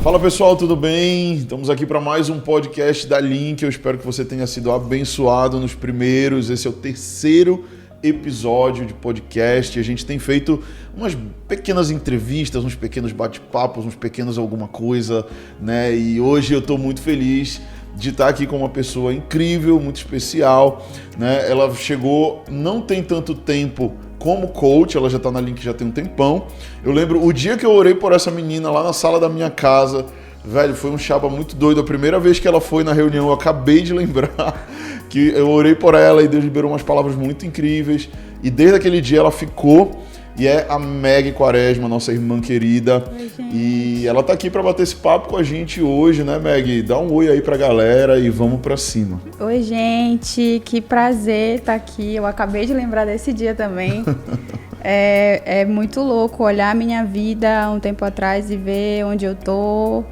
Fala pessoal, tudo bem? Estamos aqui para mais um podcast da Link. Eu espero que você tenha sido abençoado nos primeiros. Esse é o terceiro episódio de podcast. A gente tem feito umas pequenas entrevistas, uns pequenos bate-papos, uns pequenos alguma coisa, né? E hoje eu estou muito feliz de estar aqui com uma pessoa incrível, muito especial, né? Ela chegou, não tem tanto tempo como coach, ela já está na Link já tem um tempão. Eu lembro o dia que eu orei por essa menina lá na sala da minha casa, velho, foi um chaba muito doido. A primeira vez que ela foi na reunião, eu acabei de lembrar que eu orei por ela e Deus liberou umas palavras muito incríveis. E desde aquele dia ela ficou, e é a Meg Quaresma, nossa irmã querida. Oi, e ela tá aqui para bater esse papo com a gente hoje, né, Meg? Dá um oi aí pra galera e vamos pra cima. Oi, gente, que prazer estar aqui. Eu acabei de lembrar desse dia também. É muito louco olhar a minha vida há um tempo atrás e ver onde eu tô,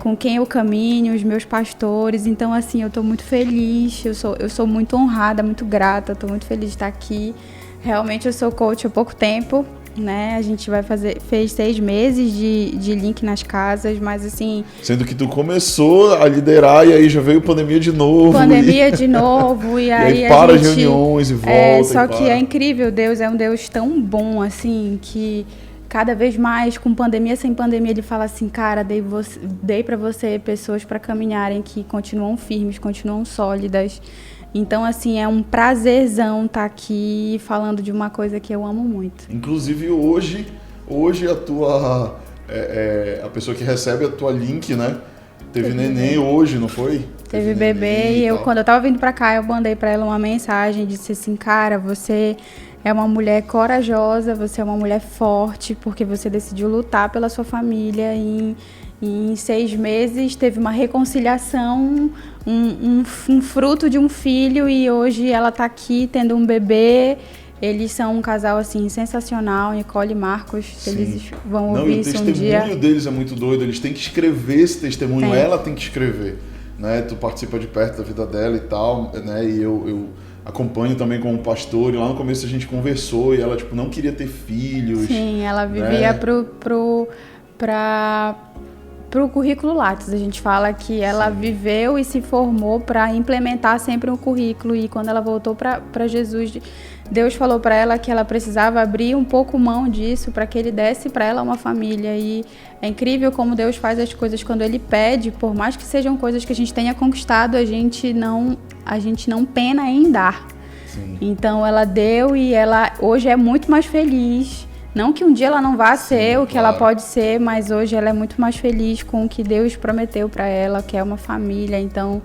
com quem eu caminho, os meus pastores. Então, assim, eu tô muito feliz, eu sou muito honrada, muito grata, tô muito feliz de estar aqui. Realmente eu sou coach há pouco tempo, né? A gente fez 6 meses de Link nas casas, mas assim... Sendo que tu começou a liderar e aí já veio pandemia de novo. De novo, e aí para a as gente... reuniões e volta. Só que é incrível, Deus é um Deus tão bom, assim, que cada vez mais, com pandemia, sem pandemia, ele fala assim, cara, dei pra você pessoas para caminharem que continuam firmes, continuam sólidas. Então, assim, é um prazerzão estar aqui falando de uma coisa que eu amo muito. Inclusive, hoje a tua... a pessoa que recebe a tua Link, né? Teve neném hoje, não foi? Teve bebê e quando eu tava vindo pra cá, eu mandei pra ela uma mensagem, disse assim, cara, você é uma mulher corajosa, você é uma mulher forte, porque você decidiu lutar pela sua família e em 6 meses teve uma reconciliação, um fruto de um filho e hoje ela tá aqui tendo um bebê. Eles são um casal assim sensacional, Nicole e Marcos. Sim. Eles vão ouvir isso um dia. O testemunho deles é muito doido, eles têm que escrever esse testemunho, ela tem que escrever, né? Tu participa de perto da vida dela e tal, né? E eu acompanho também como pastor, e lá no começo a gente conversou e ela tipo não queria ter filhos. Sim, ela vivia, né, pro currículo Lattes. A gente fala que ela viveu e se formou para implementar sempre um currículo, e quando ela voltou para Jesus, Deus falou para ela que ela precisava abrir um pouco mão disso para que ele desse para ela uma família. E é incrível como Deus faz as coisas quando ele pede, por mais que sejam coisas que a gente tenha conquistado, a gente não pena em dar. Sim. Então ela deu e ela hoje é muito mais feliz. Não que um dia ela não vá ser o que ela pode ser, mas hoje ela é muito mais feliz com o que Deus prometeu para ela, que é uma família. Então,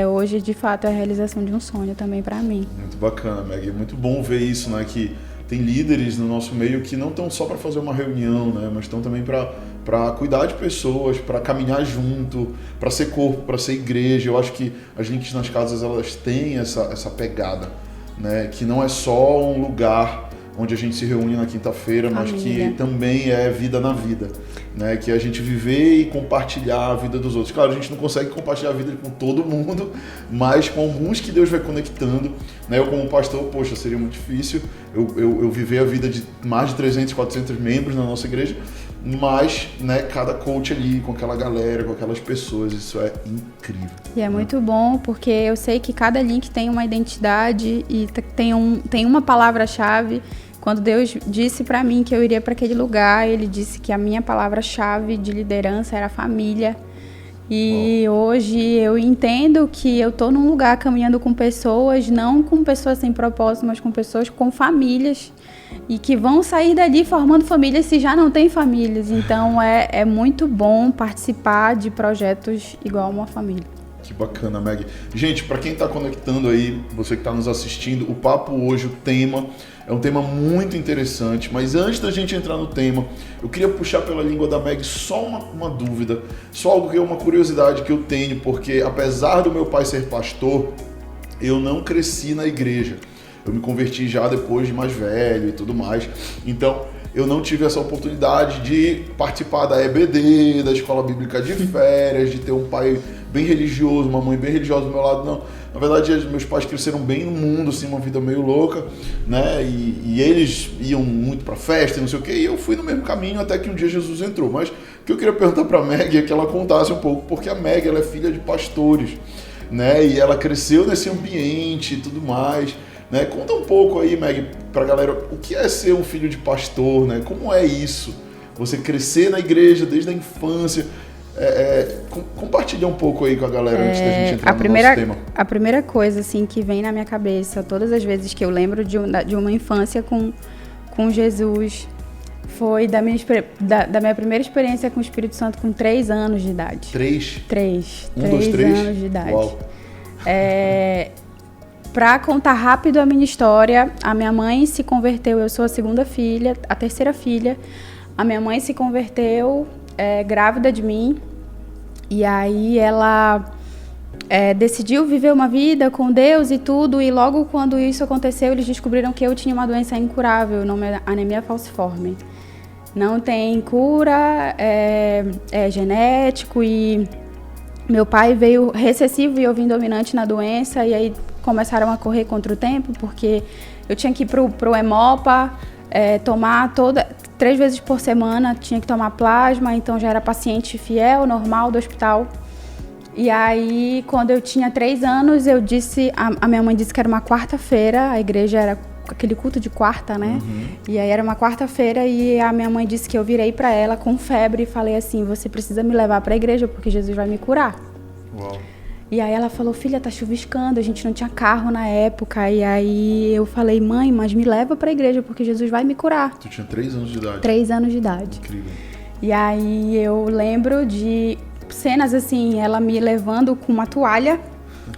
hoje, de fato, é a realização de um sonho também para mim. Muito bacana, Meg. É muito bom ver isso, né? Que tem líderes no nosso meio que não estão só para fazer uma reunião, né? Mas estão também para cuidar de pessoas, para caminhar junto, para ser corpo, para ser igreja. Eu acho que as Links nas casas, elas têm essa pegada, né? Que não é só um lugar onde a gente se reúne na quinta-feira, mas que também é vida na vida, né? Que é a gente viver e compartilhar a vida dos outros. Claro, a gente não consegue compartilhar a vida com todo mundo, mas com alguns que Deus vai conectando, né? Eu como pastor, poxa, seria muito difícil eu viver a vida de mais de 300, 400 membros na nossa igreja, mas, né, cada coach ali, com aquela galera, com aquelas pessoas, isso é incrível. E é muito bom, porque eu sei que cada Link tem uma identidade e tem uma palavra-chave. Quando Deus disse para mim que eu iria para aquele lugar, ele disse que a minha palavra-chave de liderança era família. E hoje eu entendo que eu tô num lugar caminhando com pessoas, não com pessoas sem propósito, mas com pessoas com famílias, e que vão sair dali formando famílias se já não tem famílias. Então é muito bom participar de projetos igual uma família. Que bacana, Meg. Gente, para quem está conectando aí, você que está nos assistindo, o papo hoje, o tema, é um tema muito interessante, mas antes da gente entrar no tema, eu queria puxar pela língua da Meg só uma dúvida, só algo que é uma curiosidade que eu tenho, porque apesar do meu pai ser pastor, eu não cresci na igreja. Eu me converti já depois de mais velho e tudo mais, então eu não tive essa oportunidade de participar da EBD, da Escola Bíblica de Férias, de ter um pai bem religioso, uma mãe bem religiosa do meu lado, não. Na verdade, meus pais cresceram bem no mundo, assim, uma vida meio louca, né? E eles iam muito pra festa e não sei o quê, e eu fui no mesmo caminho até que um dia Jesus entrou. Mas O que eu queria perguntar para a Meg é que ela contasse um pouco, porque a Meg ela é filha de pastores, né? E ela cresceu nesse ambiente e tudo mais, né? Conta um pouco aí, Meg, para a galera, o que é ser um filho de pastor, né? Como é isso? Você crescer na igreja desde a infância. Compartilha um pouco aí com a galera antes da gente entrar no nosso tema. A primeira coisa assim, que vem na minha cabeça, todas as vezes que eu lembro de uma infância com Jesus, foi da minha primeira experiência com o Espírito Santo com 3 anos de idade. 3? 3. 3 anos de idade. Uau. Para contar rápido a minha história, a minha mãe se converteu, eu sou a terceira filha. A minha mãe se converteu grávida de mim, e aí ela decidiu viver uma vida com Deus e tudo, e logo quando isso aconteceu, eles descobriram que eu tinha uma doença incurável, o nome é anemia falciforme. Não tem cura, é genético, e meu pai veio recessivo e eu vim dominante na doença, e aí começaram a correr contra o tempo, porque eu tinha que ir pro Hemopa, tomar 3 vezes por semana, tinha que tomar plasma, então já era paciente fiel, normal do hospital. E aí, quando eu tinha 3 anos, a minha mãe disse que era uma quarta-feira, a igreja era aquele culto de quarta, né? Uhum. E aí era uma quarta-feira e a minha mãe disse que eu virei pra ela com febre e falei assim, você precisa me levar pra igreja porque Jesus vai me curar. Uau. E aí ela falou, filha, tá chuviscando, a gente não tinha carro na época. E aí eu falei, mãe, mas me leva pra igreja porque Jesus vai me curar. Tu tinha 3 anos de idade? 3 anos de idade. Incrível. E aí eu lembro de cenas assim, ela me levando com uma toalha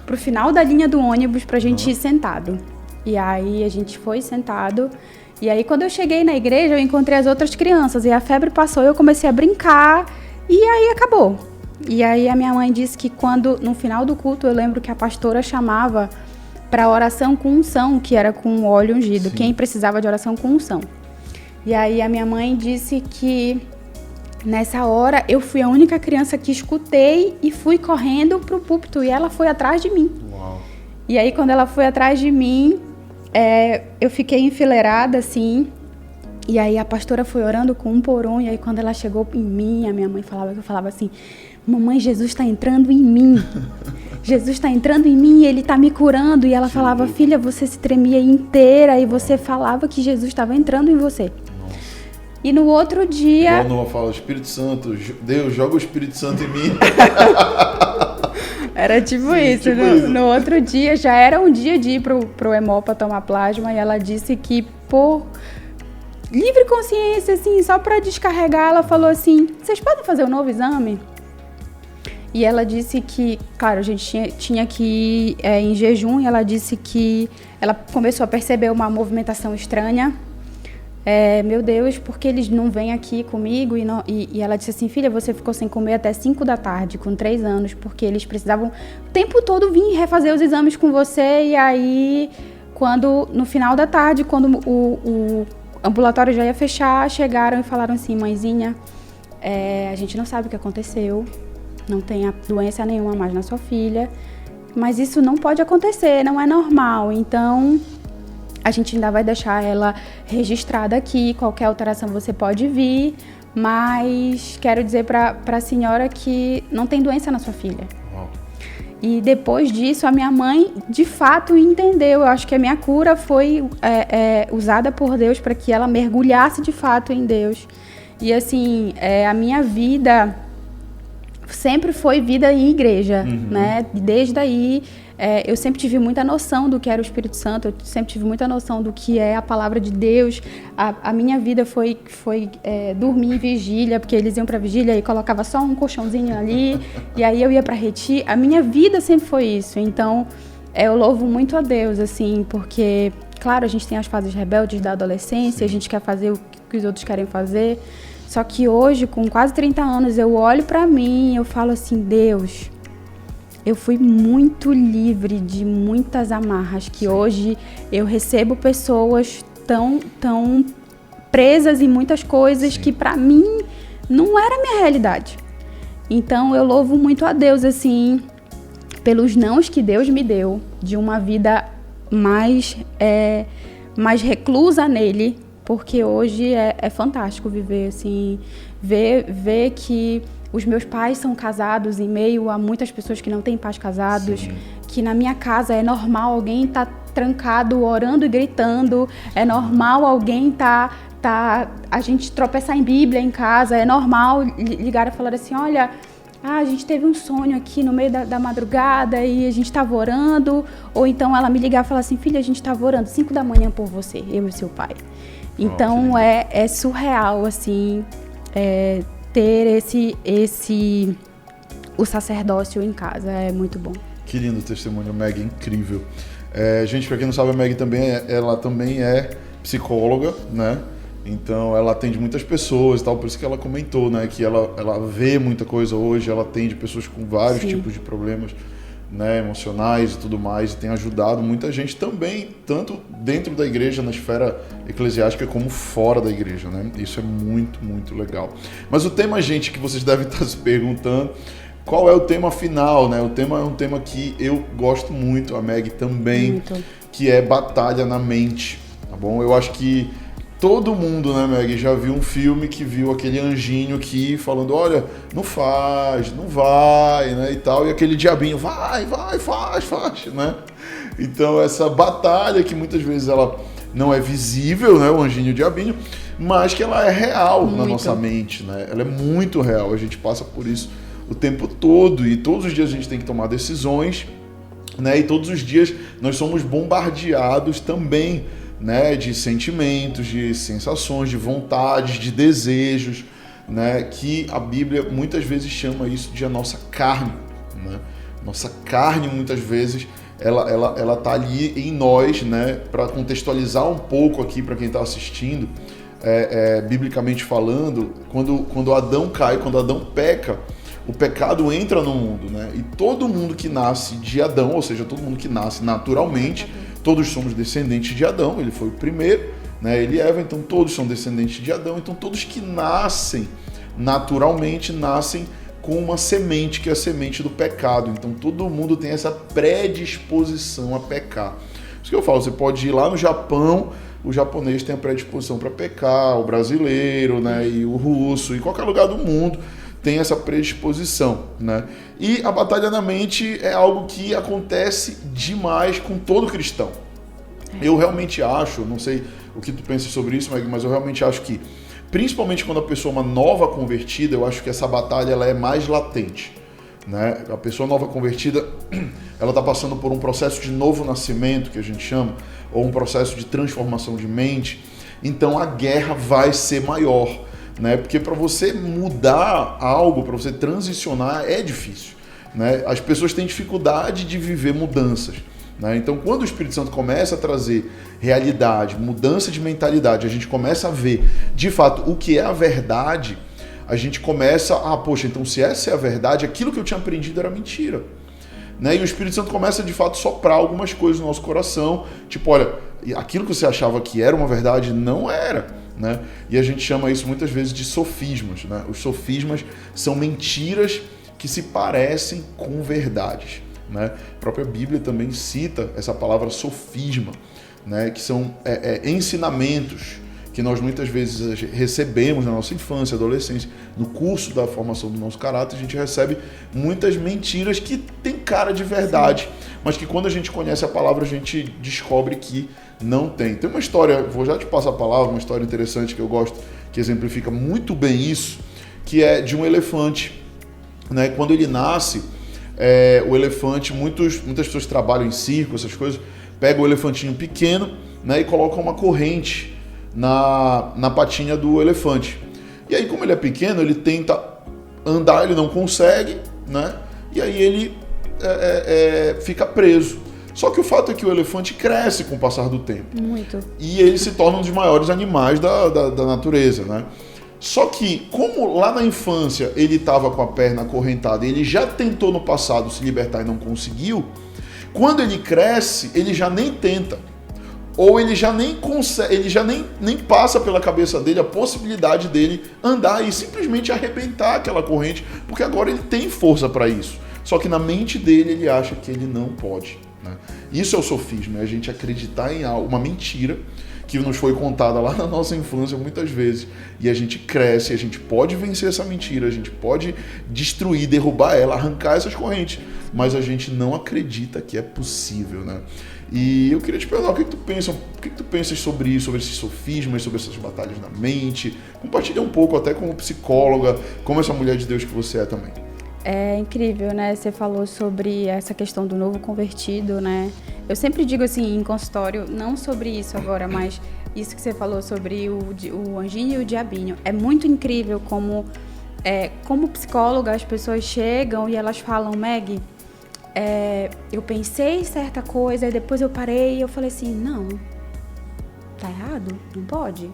pro final da linha do ônibus pra gente ir sentado. E aí a gente foi sentado. E aí quando eu cheguei na igreja, eu encontrei as outras crianças. E a febre passou, eu comecei a brincar. E aí acabou. E aí a minha mãe disse que no final do culto, eu lembro que a pastora chamava para oração com unção, que era com óleo ungido. Sim. Quem precisava de oração com unção. E aí a minha mãe disse que nessa hora eu fui a única criança que escutei e fui correndo pro púlpito e ela foi atrás de mim. Uau. E aí quando ela foi atrás de mim, eu fiquei enfileirada assim. E aí a pastora foi orando com um por um, e aí quando ela chegou em mim, a minha mãe eu falava assim, mamãe, Jesus está entrando em mim. Jesus está entrando em mim e ele está me curando. E ela falava, filha, você se tremia inteira e você falava que Jesus estava entrando em você. Nossa. E no outro dia... Igual Noah fala, Espírito Santo, Deus, joga o Espírito Santo em mim. Era tipo isso. No outro dia, já era um dia de ir pro Hemopa tomar plasma, e ela disse que por livre consciência, assim, só para descarregar, ela falou assim, vocês podem fazer um novo exame? E ela disse que, claro, a gente tinha que ir em jejum, e ela disse que ela começou a perceber uma movimentação estranha. Meu Deus, por que eles não vêm aqui comigo? E ela disse assim, filha, você ficou sem comer até 5 da tarde, com 3 anos, porque eles precisavam o tempo todo vir refazer os exames com você. E aí, no final da tarde, quando o ambulatório já ia fechar, chegaram e falaram assim, mãezinha, a gente não sabe o que aconteceu, não tem doença nenhuma mais na sua filha, mas isso não pode acontecer, não é normal, então a gente ainda vai deixar ela registrada aqui, qualquer alteração você pode vir, mas quero dizer para a senhora que não tem doença na sua filha. Uau. E depois disso, a minha mãe, de fato, entendeu. Eu acho que a minha cura foi usada por Deus para que ela mergulhasse, de fato, em Deus. E, assim, a minha vida sempre foi vida em igreja, né? Desde aí, eu sempre tive muita noção do que era o Espírito Santo, eu sempre tive muita noção do que é a palavra de Deus. A minha vida foi dormir em vigília, porque eles iam para vigília e colocava só um colchãozinho ali, e aí eu ia para retiro. A minha vida sempre foi isso. Então, eu louvo muito a Deus, assim, porque, claro, a gente tem as fases rebeldes da adolescência, a gente quer fazer o que os outros querem fazer. Só que hoje, com quase 30 anos, eu olho pra mim e eu falo assim, Deus, eu fui muito livre de muitas amarras, que hoje eu recebo pessoas tão presas em muitas coisas. Sim. Que pra mim não era a minha realidade. Então eu louvo muito a Deus, assim, pelos nãos que Deus me deu, de uma vida mais reclusa nele, porque hoje é fantástico viver, assim, ver que os meus pais são casados em meio a muitas pessoas que não têm pais casados, Sim. que na minha casa é normal alguém estar trancado, orando e gritando, é normal alguém a gente tropeçar em Bíblia em casa, é normal ligar e falar assim, olha, a gente teve um sonho aqui no meio da madrugada e a gente estava orando, ou então ela me ligar e falar assim, filha, a gente estava orando 5 da manhã por você, eu e seu pai. Então é surreal, assim, ter o sacerdócio em casa, é muito bom. Que lindo testemunho, Meg, incrível. Gente, para quem não sabe, a Meg ela também é psicóloga, né? Então ela atende muitas pessoas e tal, por isso que ela comentou, né? Que ela vê muita coisa hoje, ela atende pessoas com vários Sim. tipos de problemas, né, emocionais e tudo mais, e tem ajudado muita gente também, tanto dentro da igreja, na esfera eclesiástica, como fora da igreja, né? Isso é muito, muito legal. Mas o tema, gente, que vocês devem estar se perguntando, qual é o tema final, né? O tema é um tema que eu gosto muito, a Meg também, muito. Que é batalha na mente, tá bom? Eu acho que todo mundo, né, Meg, já viu um filme que viu aquele anjinho que falando, olha, não faz, não vai, né, e tal, e aquele diabinho, vai, faz, né? Então essa batalha que muitas vezes ela não é visível, né, o anjinho e o diabinho, mas que ela é real muito. Na nossa mente, né? Ela é muito real, a gente passa por isso o tempo todo e todos os dias a gente tem que tomar decisões, né, e todos os dias nós somos bombardeados também, né, de sentimentos, de sensações, de vontades, de desejos, né, que a Bíblia muitas vezes chama isso de a nossa carne, né? Nossa carne muitas vezes ela tá ali em nós, né? Para contextualizar um pouco aqui para quem está assistindo, biblicamente falando, quando Adão cai, quando Adão peca, o pecado entra no mundo, né? E todo mundo que nasce de Adão, ou seja, todo mundo que nasce naturalmente, todos somos descendentes de Adão, ele foi o primeiro, né? Ele e Eva, então todos são descendentes de Adão, então todos que nascem naturalmente nascem com uma semente, que é a semente do pecado. Então todo mundo tem essa predisposição a pecar. Isso que eu falo, você pode ir lá no Japão, o japonês tem a predisposição para pecar, o brasileiro, né? E o russo, em qualquer lugar do mundo tem essa predisposição, né? E a batalha na mente é algo que acontece demais com todo cristão. Eu realmente acho, não sei o que tu pensa sobre isso, Meg, mas eu realmente acho que, principalmente quando a pessoa é uma nova convertida, eu acho que essa batalha ela é mais latente, né? A pessoa nova convertida, ela está passando por um processo de novo nascimento, que a gente chama, ou um processo de transformação de mente, então a guerra vai ser maior, né? Porque para você mudar algo, para você transicionar, é difícil, né? As pessoas têm dificuldade de viver mudanças, né? Então, quando o Espírito Santo começa a trazer realidade, mudança de mentalidade, a gente começa a ver, de fato, o que é a verdade, a gente começa a, poxa, então se essa é a verdade, aquilo que eu tinha aprendido era mentira, né? E o Espírito Santo começa, de fato, a soprar algumas coisas no nosso coração, tipo, olha, aquilo que você achava que era uma verdade, não era, né? E a gente chama isso muitas vezes de sofismas, né? Os sofismas são mentiras que se parecem com verdades, né? A própria Bíblia também cita essa palavra sofisma, né? Que são ensinamentos que nós muitas vezes recebemos na nossa infância, adolescência, no curso da formação do nosso caráter, a gente recebe muitas mentiras que tem cara de verdade, mas que quando a gente conhece a palavra, a gente descobre que não tem. Tem uma história, vou já te passar a palavra, uma história interessante que eu gosto, que exemplifica muito bem isso, que é de um elefante, né? Quando ele nasce, o elefante, muitas pessoas trabalham em circo, essas coisas, pegam o elefantinho pequeno, né, e colocam uma corrente na patinha do elefante. E aí, como ele é pequeno, ele tenta andar, ele não consegue, né? E aí ele fica preso. Só que o fato é que o elefante cresce com o passar do tempo. Muito. E ele se torna um dos maiores animais da natureza, né? Só que, como lá na infância ele estava com a perna acorrentada e ele já tentou no passado se libertar e não conseguiu, quando ele cresce, ele já nem tenta. Ou ele já nem consegue, ele já nem passa pela cabeça dele a possibilidade dele andar e simplesmente arrebentar aquela corrente, porque agora ele tem força para isso. Só que na mente dele ele acha que ele não pode, né? Isso é o sofisma, é a gente acreditar em algo, uma mentira, que nos foi contada lá na nossa infância muitas vezes. E a gente cresce, a gente pode vencer essa mentira, a gente pode destruir, derrubar ela, arrancar essas correntes, mas a gente não acredita que é possível, né? E eu queria te perguntar, o que tu pensas sobre isso, sobre esses sofismas, sobre essas batalhas na mente? Compartilha um pouco, até como psicóloga, como essa mulher de Deus que você é também. É incrível, né? Você falou sobre essa questão do novo convertido, né? Eu sempre digo assim, em consultório, não sobre isso agora, mas isso que você falou sobre o anjinho e o diabinho. É muito incrível como psicóloga as pessoas chegam e elas falam, Meg, eu pensei certa coisa e depois eu parei e eu falei assim, não, tá errado, não pode.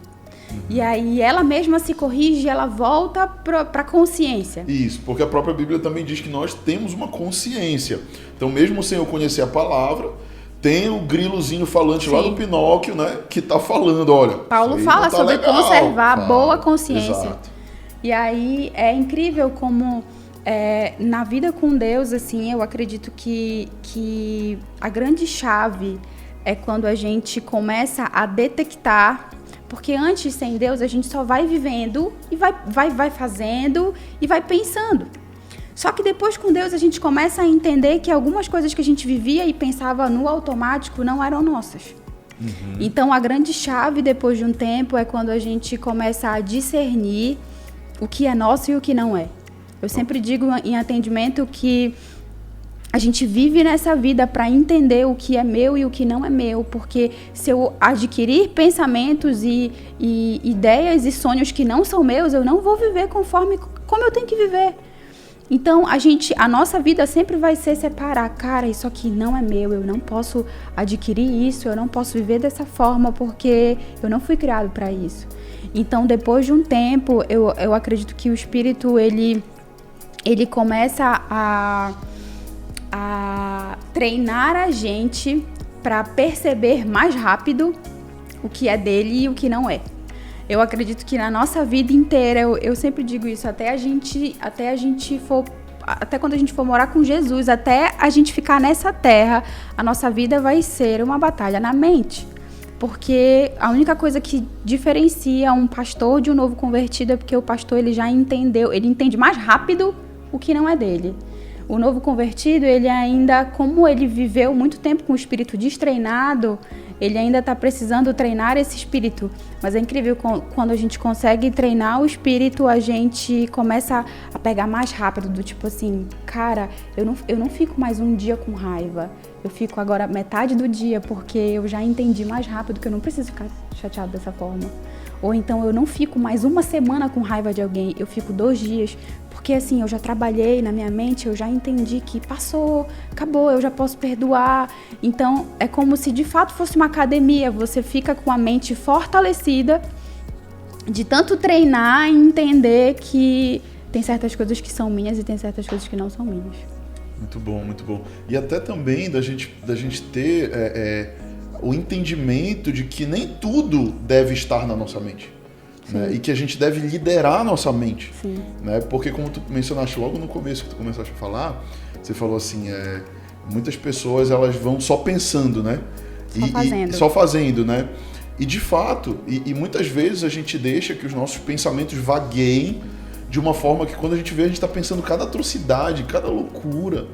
E aí ela mesma se corrige, ela volta para a consciência. Isso, porque a própria Bíblia também diz que nós temos uma consciência. Então, mesmo sem eu conhecer a palavra, tem o grilozinho falante lá do Pinóquio, né? Que está falando, olha... Paulo fala sobre conservar a boa consciência. Exato. E aí é incrível como na vida com Deus, assim, eu acredito que a grande chave é quando a gente começa a detectar. Porque antes, sem Deus, a gente só vai vivendo e vai fazendo e vai pensando. Só que depois, com Deus, a gente começa a entender que algumas coisas que a gente vivia e pensava no automático não eram nossas. Uhum. Então, a grande chave, depois de um tempo, é quando a gente começa a discernir o que é nosso e o que não é. Eu sempre digo em atendimento que a gente vive nessa vida para entender o que é meu e o que não é meu, porque se eu adquirir pensamentos e ideias e sonhos que não são meus, eu não vou viver como eu tenho que viver. Então, a nossa vida sempre vai ser separar, cara, isso aqui não é meu, eu não posso adquirir isso, eu não posso viver dessa forma, porque eu não fui criado para isso. Então, depois de um tempo, eu acredito que o Espírito, ele começa a treinar a gente para perceber mais rápido o que é dele e o que não é. Eu acredito que na nossa vida inteira, eu sempre digo isso, até quando a gente for morar com Jesus, até a gente ficar nessa terra, a nossa vida vai ser uma batalha na mente. Porque a única coisa que diferencia um pastor de um novo convertido é porque o pastor ele já entendeu, ele entende mais rápido o que não é dele. O novo convertido, ele ainda, como ele viveu muito tempo com o espírito destreinado, ele ainda está precisando treinar esse espírito. Mas é incrível, quando a gente consegue treinar o espírito, a gente começa a pegar mais rápido, do tipo assim, cara, eu não fico mais um dia com raiva, eu fico agora metade do dia, porque eu já entendi mais rápido que eu não preciso ficar chateado dessa forma. Ou então eu não fico mais uma semana com raiva de alguém, eu fico 2 dias, porque assim, eu já trabalhei na minha mente, eu já entendi que passou, acabou, eu já posso perdoar. Então, é como se de fato fosse uma academia, você fica com a mente fortalecida de tanto treinar e entender que tem certas coisas que são minhas e tem certas coisas que não são minhas. Muito bom, muito bom. E até também da gente ter o entendimento de que nem tudo deve estar na nossa mente. Né? E que a gente deve liderar a nossa mente. Né? Porque como tu mencionaste logo no começo que tu começaste a falar, você falou assim, muitas pessoas elas vão só pensando, né? Só fazendo, né? E de fato, e muitas vezes a gente deixa que os nossos pensamentos vagueiem de uma forma que quando a gente vê, a gente está pensando cada atrocidade, cada loucura,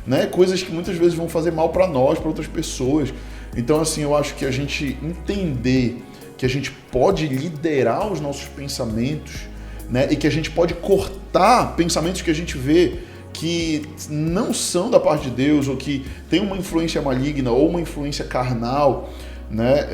né? Coisas que muitas vezes vão fazer mal para nós, para outras pessoas. Então, assim, eu acho que a gente entender que a gente pode liderar os nossos pensamentos, né? E que a gente pode cortar pensamentos que a gente vê que não são da parte de Deus ou que tem uma influência maligna ou uma influência carnal, né?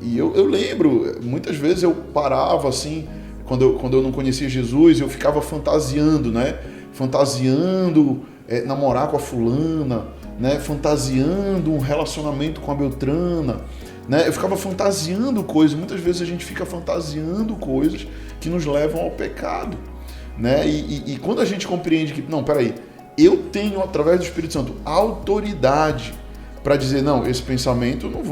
E eu lembro, muitas vezes eu parava assim, quando eu não conhecia Jesus, eu ficava fantasiando, né? Fantasiando namorar com a fulana, né? Fantasiando um relacionamento com a Beltrana, né? Eu ficava fantasiando coisas, muitas vezes a gente fica fantasiando coisas que nos levam ao pecado, né? E quando a gente compreende que, não, peraí, eu tenho, através do Espírito Santo, autoridade para dizer, não, esse pensamento eu não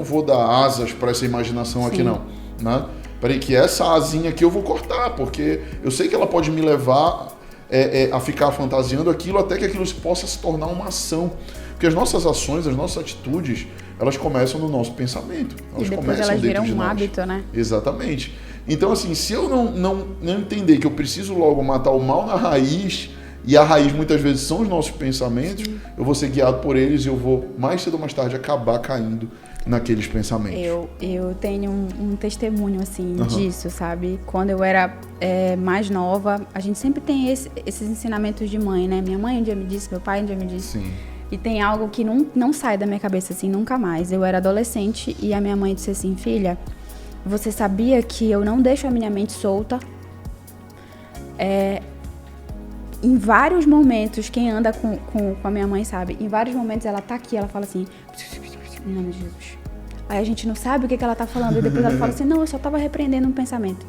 vou dar asas para essa imaginação aqui não, né? Peraí, que essa asinha aqui eu vou cortar, porque eu sei que ela pode me levar a ficar fantasiando aquilo até que aquilo possa se tornar uma ação. Porque as nossas ações, as nossas atitudes, elas começam no nosso pensamento. E depois elas viram um hábito, né? Exatamente. Então, assim, se eu não entender que eu preciso logo matar o mal na raiz, e a raiz muitas vezes são os nossos pensamentos, eu vou ser guiado por eles e eu vou, mais cedo ou mais tarde, acabar caindo naqueles pensamentos. Eu tenho um testemunho, assim, disso, sabe? Quando eu era mais nova, a gente sempre tem esses ensinamentos de mãe, né? Minha mãe um dia me disse, meu pai um dia me disse. Sim. E tem algo que não sai da minha cabeça, assim, nunca mais. Eu era adolescente e a minha mãe disse assim, filha, você sabia que eu não deixo a minha mente solta? Em vários momentos, quem anda com a minha mãe sabe, em vários momentos ela tá aqui, ela fala assim, em nome de Jesus. Aí a gente não sabe o que ela tá falando, e depois ela fala assim, não, eu só tava repreendendo um pensamento.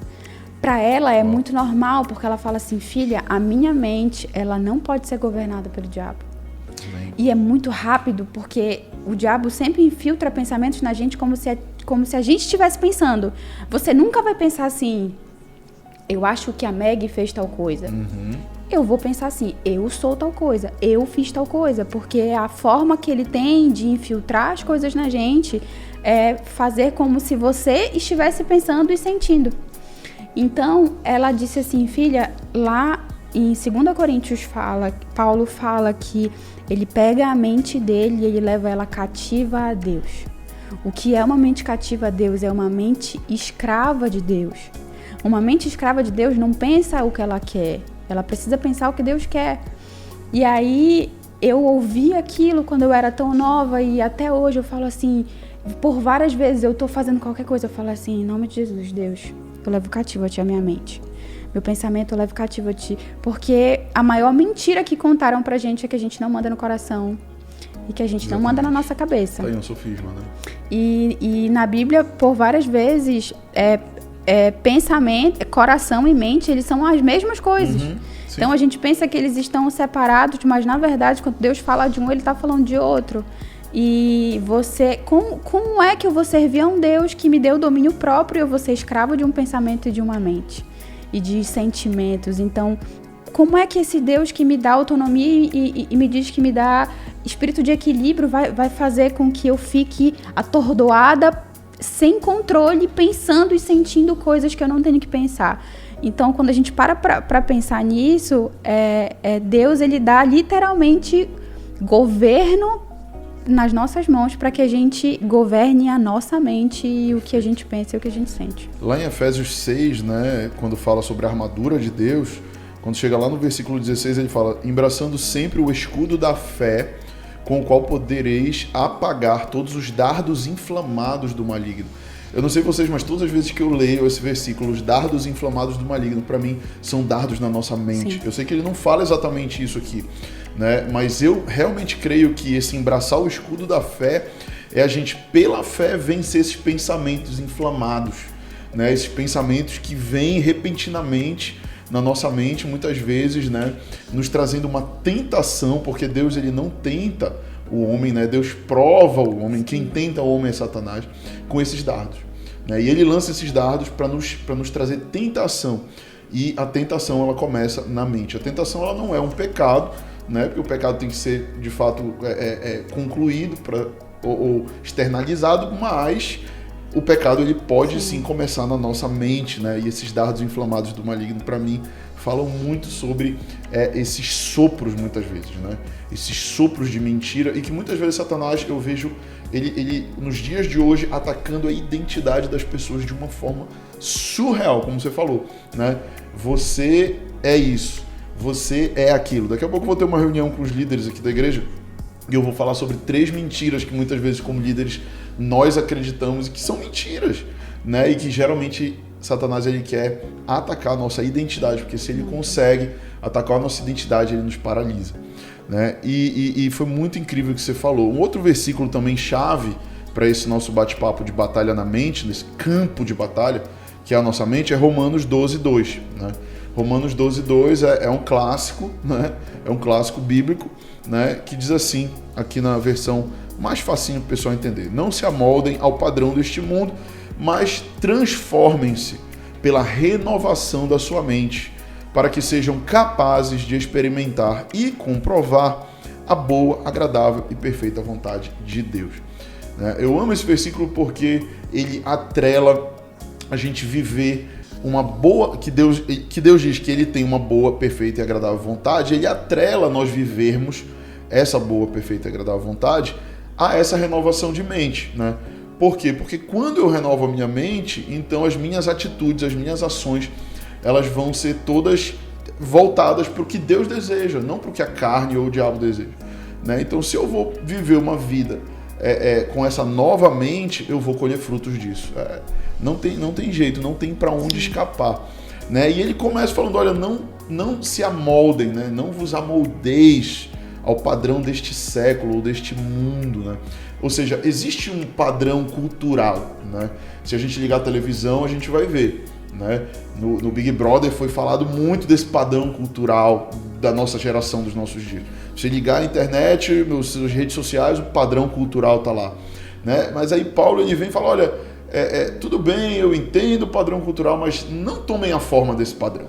Pra ela é muito normal, porque ela fala assim, filha, a minha mente, ela não pode ser governada pelo diabo. Amém. E é muito rápido, porque o diabo sempre infiltra pensamentos na gente como se a gente estivesse pensando. Você nunca vai pensar assim, eu acho que a Meg fez tal coisa. Eu vou pensar assim, eu sou tal coisa, eu fiz tal coisa, porque a forma que ele tem de infiltrar as coisas na gente é fazer como se você estivesse pensando e sentindo. Então, ela disse assim, filha, lá em 2 Coríntios Paulo fala que ele pega a mente dele e ele leva ela cativa a Deus. O que é uma mente cativa a Deus? É uma mente escrava de Deus. Uma mente escrava de Deus não pensa o que ela quer. Ela precisa pensar o que Deus quer. E aí, eu ouvi aquilo quando eu era tão nova e até hoje eu falo assim, por várias vezes eu tô fazendo qualquer coisa, eu falo assim, em nome de Jesus, Deus, eu levo cativo a ti a minha mente. Meu pensamento eu levo cativo a ti. Porque a maior mentira que contaram pra gente é que a gente não manda no coração e que a gente não manda na nossa cabeça. Tá aí um sofisma, né? E na Bíblia, por várias vezes, pensamento, coração e mente, eles são as mesmas coisas. Então a gente pensa que eles estão separados, mas na verdade, quando Deus fala de um, ele está falando de outro. E você, como é que eu vou servir a um Deus que me deu domínio próprio e eu vou ser escravo de um pensamento e de uma mente? E de sentimentos. Então, como é que esse Deus que me dá autonomia e me diz que me dá espírito de equilíbrio vai fazer com que eu fique atordoada, sem controle, pensando e sentindo coisas que eu não tenho que pensar? Então, quando a gente para pensar nisso, Deus, ele dá literalmente governo nas nossas mãos para que a gente governe a nossa mente e o que a gente pensa e o que a gente sente. Lá em Efésios 6, né, quando fala sobre a armadura de Deus, quando chega lá no versículo 16, ele fala, embraçando sempre o escudo da fé, com o qual podereis apagar todos os dardos inflamados do maligno. Eu não sei vocês, mas todas as vezes que eu leio esse versículo, os dardos inflamados do maligno, para mim, são dardos na nossa mente. Sim. Eu sei que ele não fala exatamente isso aqui, né? Mas eu realmente creio que esse embraçar o escudo da fé é a gente, pela fé, vencer esses pensamentos inflamados, né? Esses pensamentos que vêm repentinamente na nossa mente, muitas vezes, né? Nos trazendo uma tentação, porque Deus, ele não tenta o homem, né? Deus prova o homem, quem tenta o homem é Satanás, com esses dardos, né? E ele lança esses dardos para nos trazer tentação. E a tentação, ela começa na mente. A tentação, ela não é um pecado, né? Porque o pecado tem que ser, de fato, concluído ou externalizado, mas o pecado, ele pode sim começar na nossa mente, né? E esses dardos inflamados do maligno, para mim, falam muito sobre esses sopros, muitas vezes, né? Esses sopros de mentira, e que muitas vezes Satanás, eu vejo ele nos dias de hoje atacando a identidade das pessoas de uma forma surreal, como você falou, né? Você é isso, você é aquilo. Daqui a pouco eu vou ter uma reunião com os líderes aqui da igreja e eu vou falar sobre 3 mentiras que muitas vezes, como líderes, nós acreditamos e que são mentiras, né? E que geralmente Satanás, ele quer atacar a nossa identidade, porque se ele consegue atacar a nossa identidade, ele nos paralisa, né? E foi muito incrível o que você falou. Um outro versículo também chave para esse nosso bate-papo de batalha na mente, nesse campo de batalha, que é a nossa mente, é Romanos 12:2, né? Romanos 12:2 é um clássico, né? É um clássico bíblico, né? Que diz assim, aqui na versão mais facinho para o pessoal entender: não se amoldem ao padrão deste mundo, mas transformem-se pela renovação da sua mente, para que sejam capazes de experimentar e comprovar a boa, agradável e perfeita vontade de Deus. Eu amo esse versículo porque ele atrela a gente viver uma boa, que Deus diz que ele tem uma boa, perfeita e agradável vontade, ele atrela nós vivermos essa boa, perfeita e agradável vontade a essa renovação de mente, né? Por quê? Porque quando eu renovo a minha mente, então as minhas atitudes, as minhas ações, elas vão ser todas voltadas para o que Deus deseja, não para o que a carne ou o diabo deseja, né? Então, se eu vou viver uma vida com essa nova mente, eu vou colher frutos disso. Não tem jeito, não tem para onde escapar, né? E ele começa falando, olha, não se amoldem, né? Não vos amoldeis ao padrão deste século ou deste mundo, né? Ou seja, existe um padrão cultural, né? Se a gente ligar a televisão, a gente vai ver, né? No Big Brother foi falado muito desse padrão cultural da nossa geração, dos nossos dias. Se ligar a internet, nas redes sociais, o padrão cultural tá lá, né? Mas aí Paulo ele vem e fala, olha, tudo bem, eu entendo o padrão cultural, mas não tomem a forma desse padrão,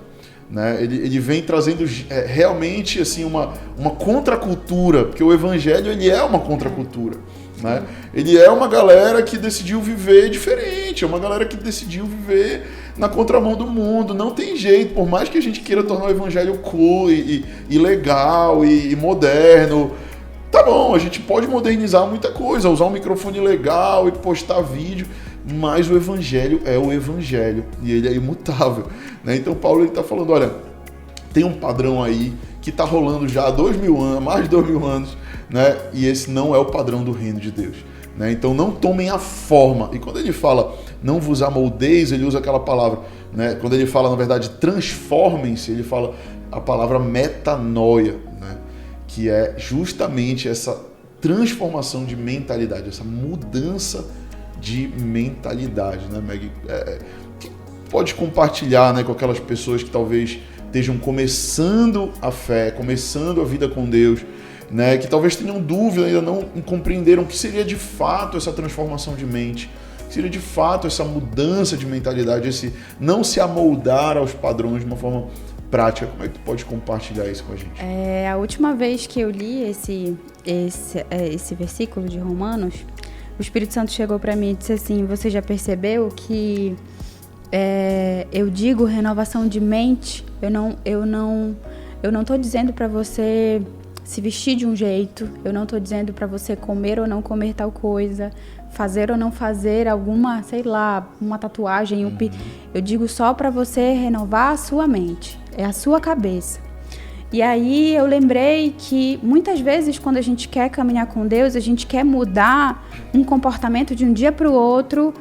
né? Ele vem trazendo realmente assim, uma contracultura, porque o evangelho ele é uma contracultura, né? Ele é uma galera que decidiu viver diferente, é uma galera que decidiu viver na contramão do mundo. Não tem jeito, por mais que a gente queira tornar o evangelho cool e legal e moderno, tá bom, a gente pode modernizar muita coisa, usar um microfone legal e postar vídeo, mas o evangelho é o evangelho e ele é imutável, né? Então Paulo está falando, olha, tem um padrão aí que está rolando já há 2000 anos, mais de 2000 anos, né? E esse não é o padrão do reino de Deus, né? Então não tomem a forma. E quando ele fala não vos amoldeis, ele usa aquela palavra, né? Quando ele fala, na verdade, transformem-se, ele fala a palavra metanoia, né? Que é justamente essa transformação de mentalidade, essa mudança de mentalidade, né, Meg? Que pode compartilhar, né, com aquelas pessoas que talvez estejam começando a fé, começando a vida com Deus, né, que talvez tenham dúvida, ainda não compreenderam o que seria de fato essa transformação de mente, o que seria de fato essa mudança de mentalidade, esse não se amoldar aos padrões de uma forma prática. Como é que tu pode compartilhar isso com a gente? A última vez que eu li esse versículo de Romanos, o Espírito Santo chegou para mim e disse assim, você já percebeu que eu digo renovação de mente, eu não tô dizendo para você se vestir de um jeito, eu não tô dizendo para você comer ou não comer tal coisa, fazer ou não fazer alguma, sei lá, uma tatuagem, eu digo só para você renovar a sua mente, é a sua cabeça. E aí eu lembrei que muitas vezes quando a gente quer caminhar com Deus, a gente quer mudar um comportamento de um dia para o outro,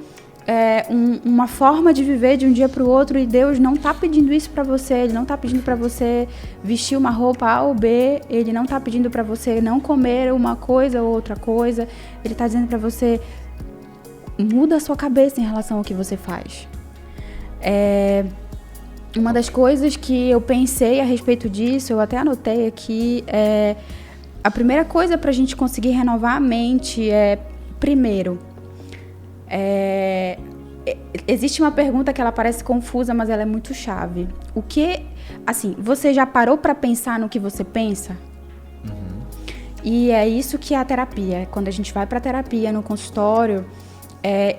uma forma de viver de um dia para o outro, e Deus não está pedindo isso para você, Ele não está pedindo para você vestir uma roupa A ou B, Ele não está pedindo para você não comer uma coisa ou outra coisa, Ele está dizendo para você, muda a sua cabeça em relação ao que você faz. Uma das coisas que eu pensei a respeito disso, eu até anotei aqui, a primeira coisa para a gente conseguir renovar a mente primeiro, existe uma pergunta que ela parece confusa, mas ela é muito chave. O que, assim, você já parou para pensar no que você pensa? Uhum. E é isso que é a terapia. Quando a gente vai para a terapia no consultório,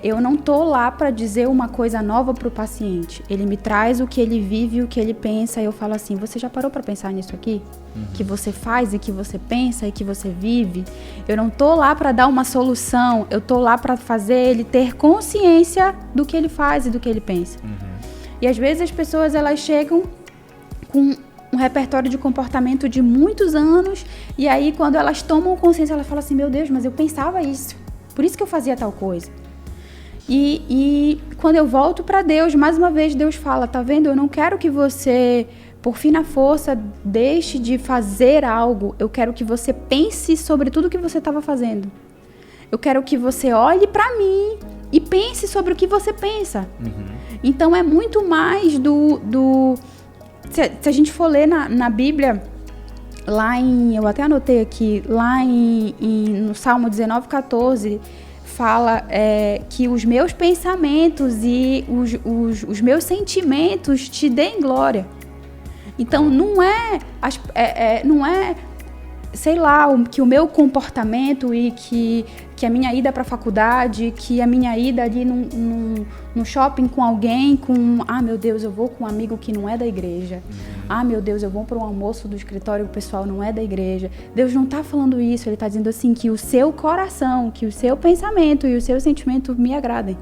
eu não tô lá para dizer uma coisa nova para o paciente. Ele me traz o que ele vive, o que ele pensa, e eu falo assim, você já parou para pensar nisso aqui? Uhum. Que você faz e que você pensa e que você vive? Eu não tô lá para dar uma solução, eu tô lá para fazer ele ter consciência do que ele faz e do que ele pensa. Uhum. E às vezes as pessoas, elas chegam com um repertório de comportamento de muitos anos, e aí quando elas tomam consciência, elas falam assim, meu Deus, mas eu pensava isso, por isso que eu fazia tal coisa. E quando eu volto para Deus, mais uma vez Deus fala, tá vendo? Eu não quero que você, por fim na força, deixe de fazer algo. Eu quero que você pense sobre tudo que você estava fazendo. Eu quero que você olhe para mim e pense sobre o que você pensa. Uhum. Então é muito mais se a gente for ler na Bíblia, lá eu até anotei aqui, lá no Salmo 19:14, fala que os meus pensamentos e os meus sentimentos te deem glória. Então, não é sei lá, que o meu comportamento e que a minha ida para a faculdade, que a minha ida ali no shopping com alguém, meu Deus, eu vou com um amigo que não é da igreja. Meu Deus, eu vou para um almoço do escritório, o pessoal não é da igreja. Deus não está falando isso, ele está dizendo assim, que o seu coração, que o seu pensamento e o seu sentimento me agradem.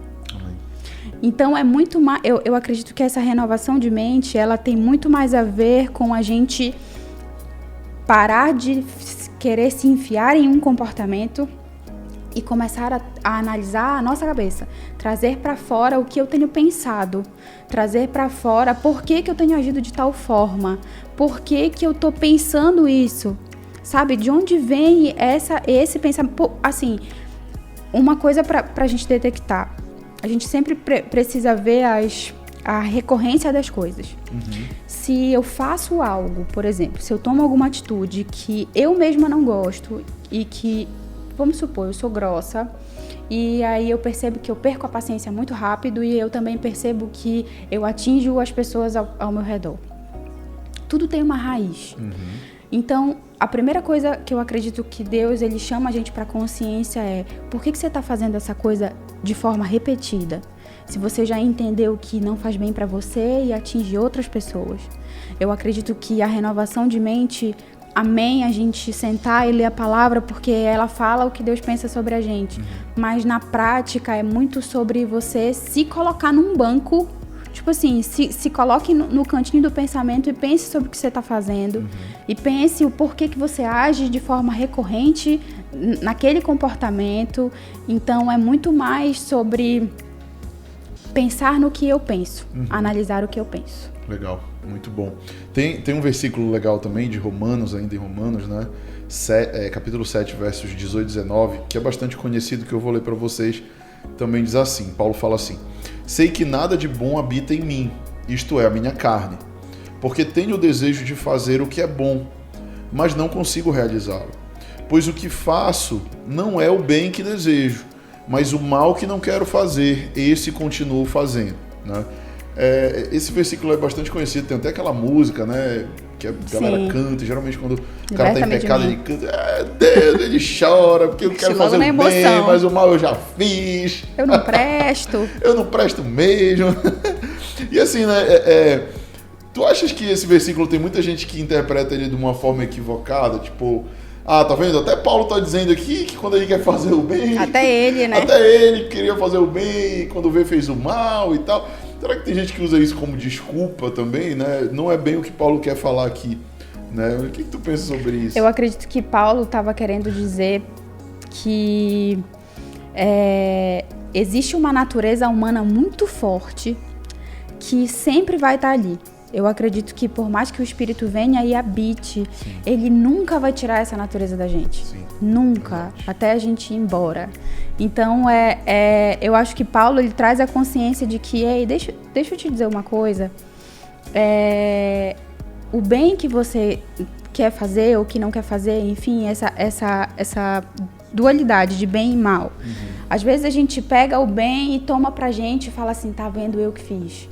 Então, é muito mais, eu acredito que essa renovação de mente, ela tem muito mais a ver com a gente parar de querer se enfiar em um comportamento e começar a analisar a nossa cabeça, trazer para fora o que eu tenho pensado, trazer para fora por que eu tenho agido de tal forma, por que eu tô pensando isso, sabe? De onde vem esse pensamento? Assim, uma coisa para a gente detectar, a gente sempre precisa ver a recorrência das coisas. Se eu faço algo, por exemplo, se eu tomo alguma atitude que eu mesma não gosto e que, vamos supor, eu sou grossa e aí eu percebo que eu perco a paciência muito rápido e eu também percebo que eu atinjo as pessoas ao meu redor. Tudo tem uma raiz. Então, a primeira coisa que eu acredito que Deus, ele chama a gente para consciência é: por que você está fazendo essa coisa de forma repetida? Se você já entendeu que não faz bem para você e atinge outras pessoas. Eu acredito que a renovação de mente, amém, a gente sentar e ler a palavra porque ela fala o que Deus pensa sobre a gente. Mas na prática é muito sobre você se colocar num banco, tipo assim, se coloque no cantinho do pensamento e pense sobre o que você está fazendo. E pense o porquê que você age de forma recorrente naquele comportamento. Então é muito mais sobre pensar no que eu penso, analisar o que eu penso. Legal, muito bom. Tem um versículo legal também de Romanos, ainda em Romanos, né? Capítulo 7, versos 18 e 19, que é bastante conhecido, que eu vou ler para vocês. Também diz assim, Paulo fala assim: sei que nada de bom habita em mim, isto é, a minha carne, porque tenho o desejo de fazer o que é bom, mas não consigo realizá-lo. Pois o que faço não é o bem que desejo, mas o mal que não quero fazer, esse continuo fazendo, né? Esse versículo é bastante conhecido, tem até aquela música, né, que a galera canta, geralmente quando o cara tá em pecado, ele canta, Deus, ele chora, porque eu quero fazer o bem, mas o mal eu já fiz. Eu não presto. Eu não presto mesmo. E assim, né, tu achas que esse versículo tem muita gente que interpreta ele de uma forma equivocada, tipo... tá vendo? Até Paulo tá dizendo aqui que quando ele quer fazer o bem... Até ele, né? Até ele queria fazer o bem e quando vê fez o mal e tal. Será que tem gente que usa isso como desculpa também, né? Não é bem o que Paulo quer falar aqui, né? O que tu pensa sobre isso? Eu acredito que Paulo estava querendo dizer que existe uma natureza humana muito forte que sempre vai estar ali. Eu acredito que por mais que o Espírito venha e habite, sim, ele nunca vai tirar essa natureza da gente. Sim. Nunca. Até a gente ir embora. Então, eu acho que Paulo, ele traz a consciência de que, deixa eu te dizer uma coisa, o bem que você quer fazer ou que não quer fazer, enfim, essa dualidade de bem e mal. Uhum. Às vezes a gente pega o bem e toma pra gente e fala assim, tá vendo, eu que fiz.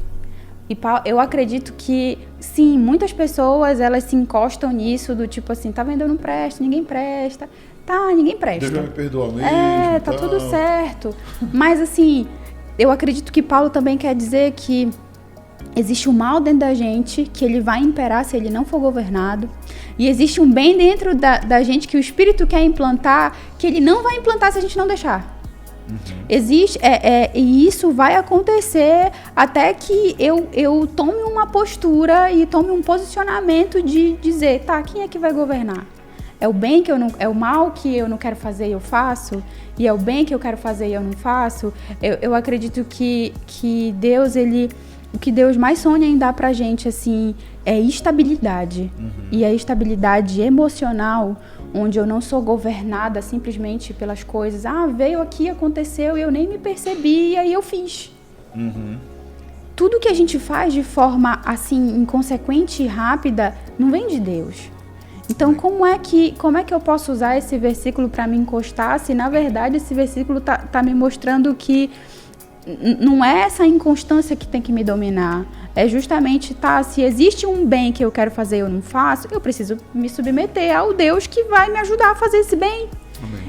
E eu acredito que, sim, muitas pessoas, elas se encostam nisso, do tipo assim, tá vendo, eu não presto, ninguém presta. Tá, ninguém presta. Deus vai me perdoar mesmo. Tá tudo certo. Mas, assim, eu acredito que Paulo também quer dizer que existe um mal dentro da gente, que ele vai imperar se ele não for governado. E existe um bem dentro da gente que o Espírito quer implantar, que ele não vai implantar se a gente não deixar. Uhum. Existe, e isso vai acontecer até que eu tome uma postura e tome um posicionamento de dizer, tá, quem é que vai governar? É o bem que eu não, é o mal que eu não quero fazer e eu faço? E é o bem que eu quero fazer e eu não faço? Eu acredito que Deus, o que Deus mais sonha em dar pra gente, assim, é estabilidade. Uhum. E a estabilidade emocional, onde eu não sou governada simplesmente pelas coisas. Veio aqui, aconteceu e eu nem me percebi e aí eu fiz. Uhum. Tudo que a gente faz de forma, assim, inconsequente e rápida, não vem de Deus. Então, como é que eu posso usar esse versículo para me encostar, se na verdade esse versículo tá me mostrando que não é essa inconstância que tem que me dominar, é justamente, se existe um bem que eu quero fazer e eu não faço, eu preciso me submeter ao Deus que vai me ajudar a fazer esse bem.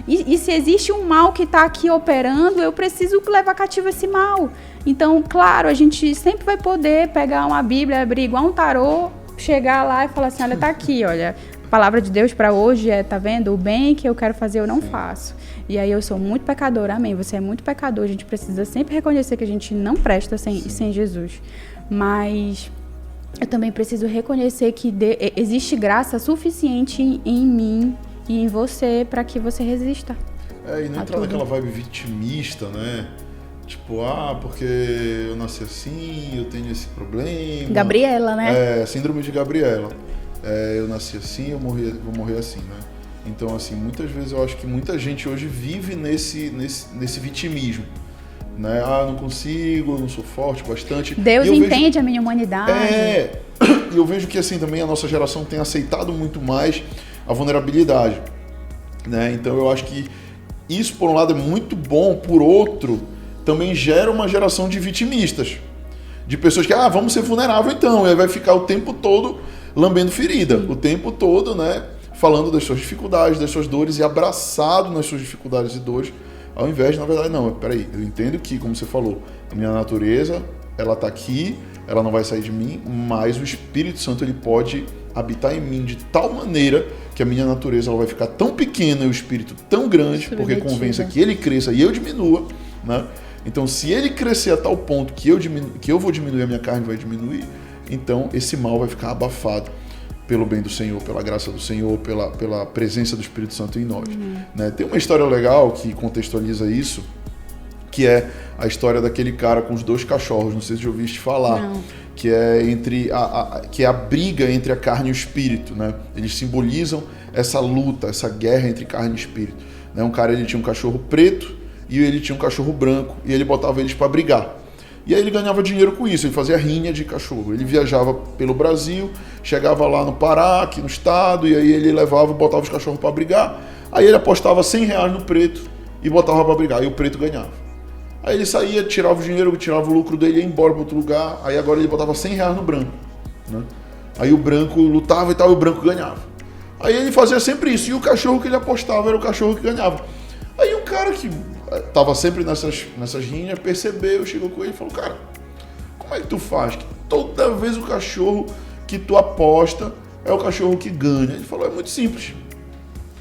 E se existe um mal que está aqui operando, eu preciso levar cativo esse mal. Então, claro, a gente sempre vai poder pegar uma Bíblia, abrir igual um tarô, chegar lá e falar assim, olha, tá aqui, olha, a palavra de Deus para hoje tá vendo? O bem que eu quero fazer eu não faço. E aí eu sou muito pecadora, amém, você é muito pecador, a gente precisa sempre reconhecer que a gente não presta sem Jesus. Mas eu também preciso reconhecer que existe graça suficiente em mim e em você para que você resista. E não entrar naquela vibe vitimista, né? Tipo, porque eu nasci assim, eu tenho esse problema. Gabriela, né? Síndrome de Gabriela. Eu nasci assim, vou morrer assim, né? Então, assim, muitas vezes eu acho que muita gente hoje vive nesse vitimismo. Né? Eu não consigo, eu não sou forte bastante. Deus entende a minha humanidade. E eu vejo que assim também a nossa geração tem aceitado muito mais a vulnerabilidade. Né? Então eu acho que isso, por um lado, é muito bom, por outro, também gera uma geração de vitimistas. De pessoas que, vamos ser vulnerável então, e aí vai ficar o tempo todo lambendo ferida, o tempo todo, né, falando das suas dificuldades, das suas dores e abraçado nas suas dificuldades e dores, ao invés de, na verdade, não, peraí, eu entendo que, como você falou, a minha natureza, ela tá aqui, ela não vai sair de mim, mas o Espírito Santo, ele pode habitar em mim de tal maneira que a minha natureza ela vai ficar tão pequena e o Espírito tão grande, porque convença que ele cresça e eu diminua, né? Então, se ele crescer a tal ponto que eu vou diminuir, a minha carne vai diminuir, então esse mal vai ficar abafado pelo bem do Senhor, pela graça do Senhor, pela presença do Espírito Santo em nós. Né? Tem uma história legal que contextualiza isso, que é a história daquele cara com os 2 cachorros, não sei se já ouviste falar, que é que é a briga entre a carne e o espírito, né? Eles simbolizam essa luta, essa guerra entre carne e espírito. Né? Um cara, ele tinha um cachorro preto e ele tinha um cachorro branco e ele botava eles para brigar. E aí ele ganhava dinheiro com isso, ele fazia rinha de cachorro. Ele viajava pelo Brasil, chegava lá no Pará, aqui no estado, e aí ele botava os cachorros para brigar. Aí ele apostava R$100 no preto e botava para brigar, e o preto ganhava. Aí ele saía, tirava o dinheiro, tirava o lucro dele, ia embora para outro lugar, aí agora ele botava R$100 no branco. Né? Aí o branco lutava e tal, e o branco ganhava. Aí ele fazia sempre isso, e o cachorro que ele apostava era o cachorro que ganhava. Aí um cara que tava sempre nessas rinhas, percebeu, chegou com ele e falou, cara, como é que tu faz? Que toda vez o cachorro que tu aposta é o cachorro que ganha. Ele falou, é muito simples.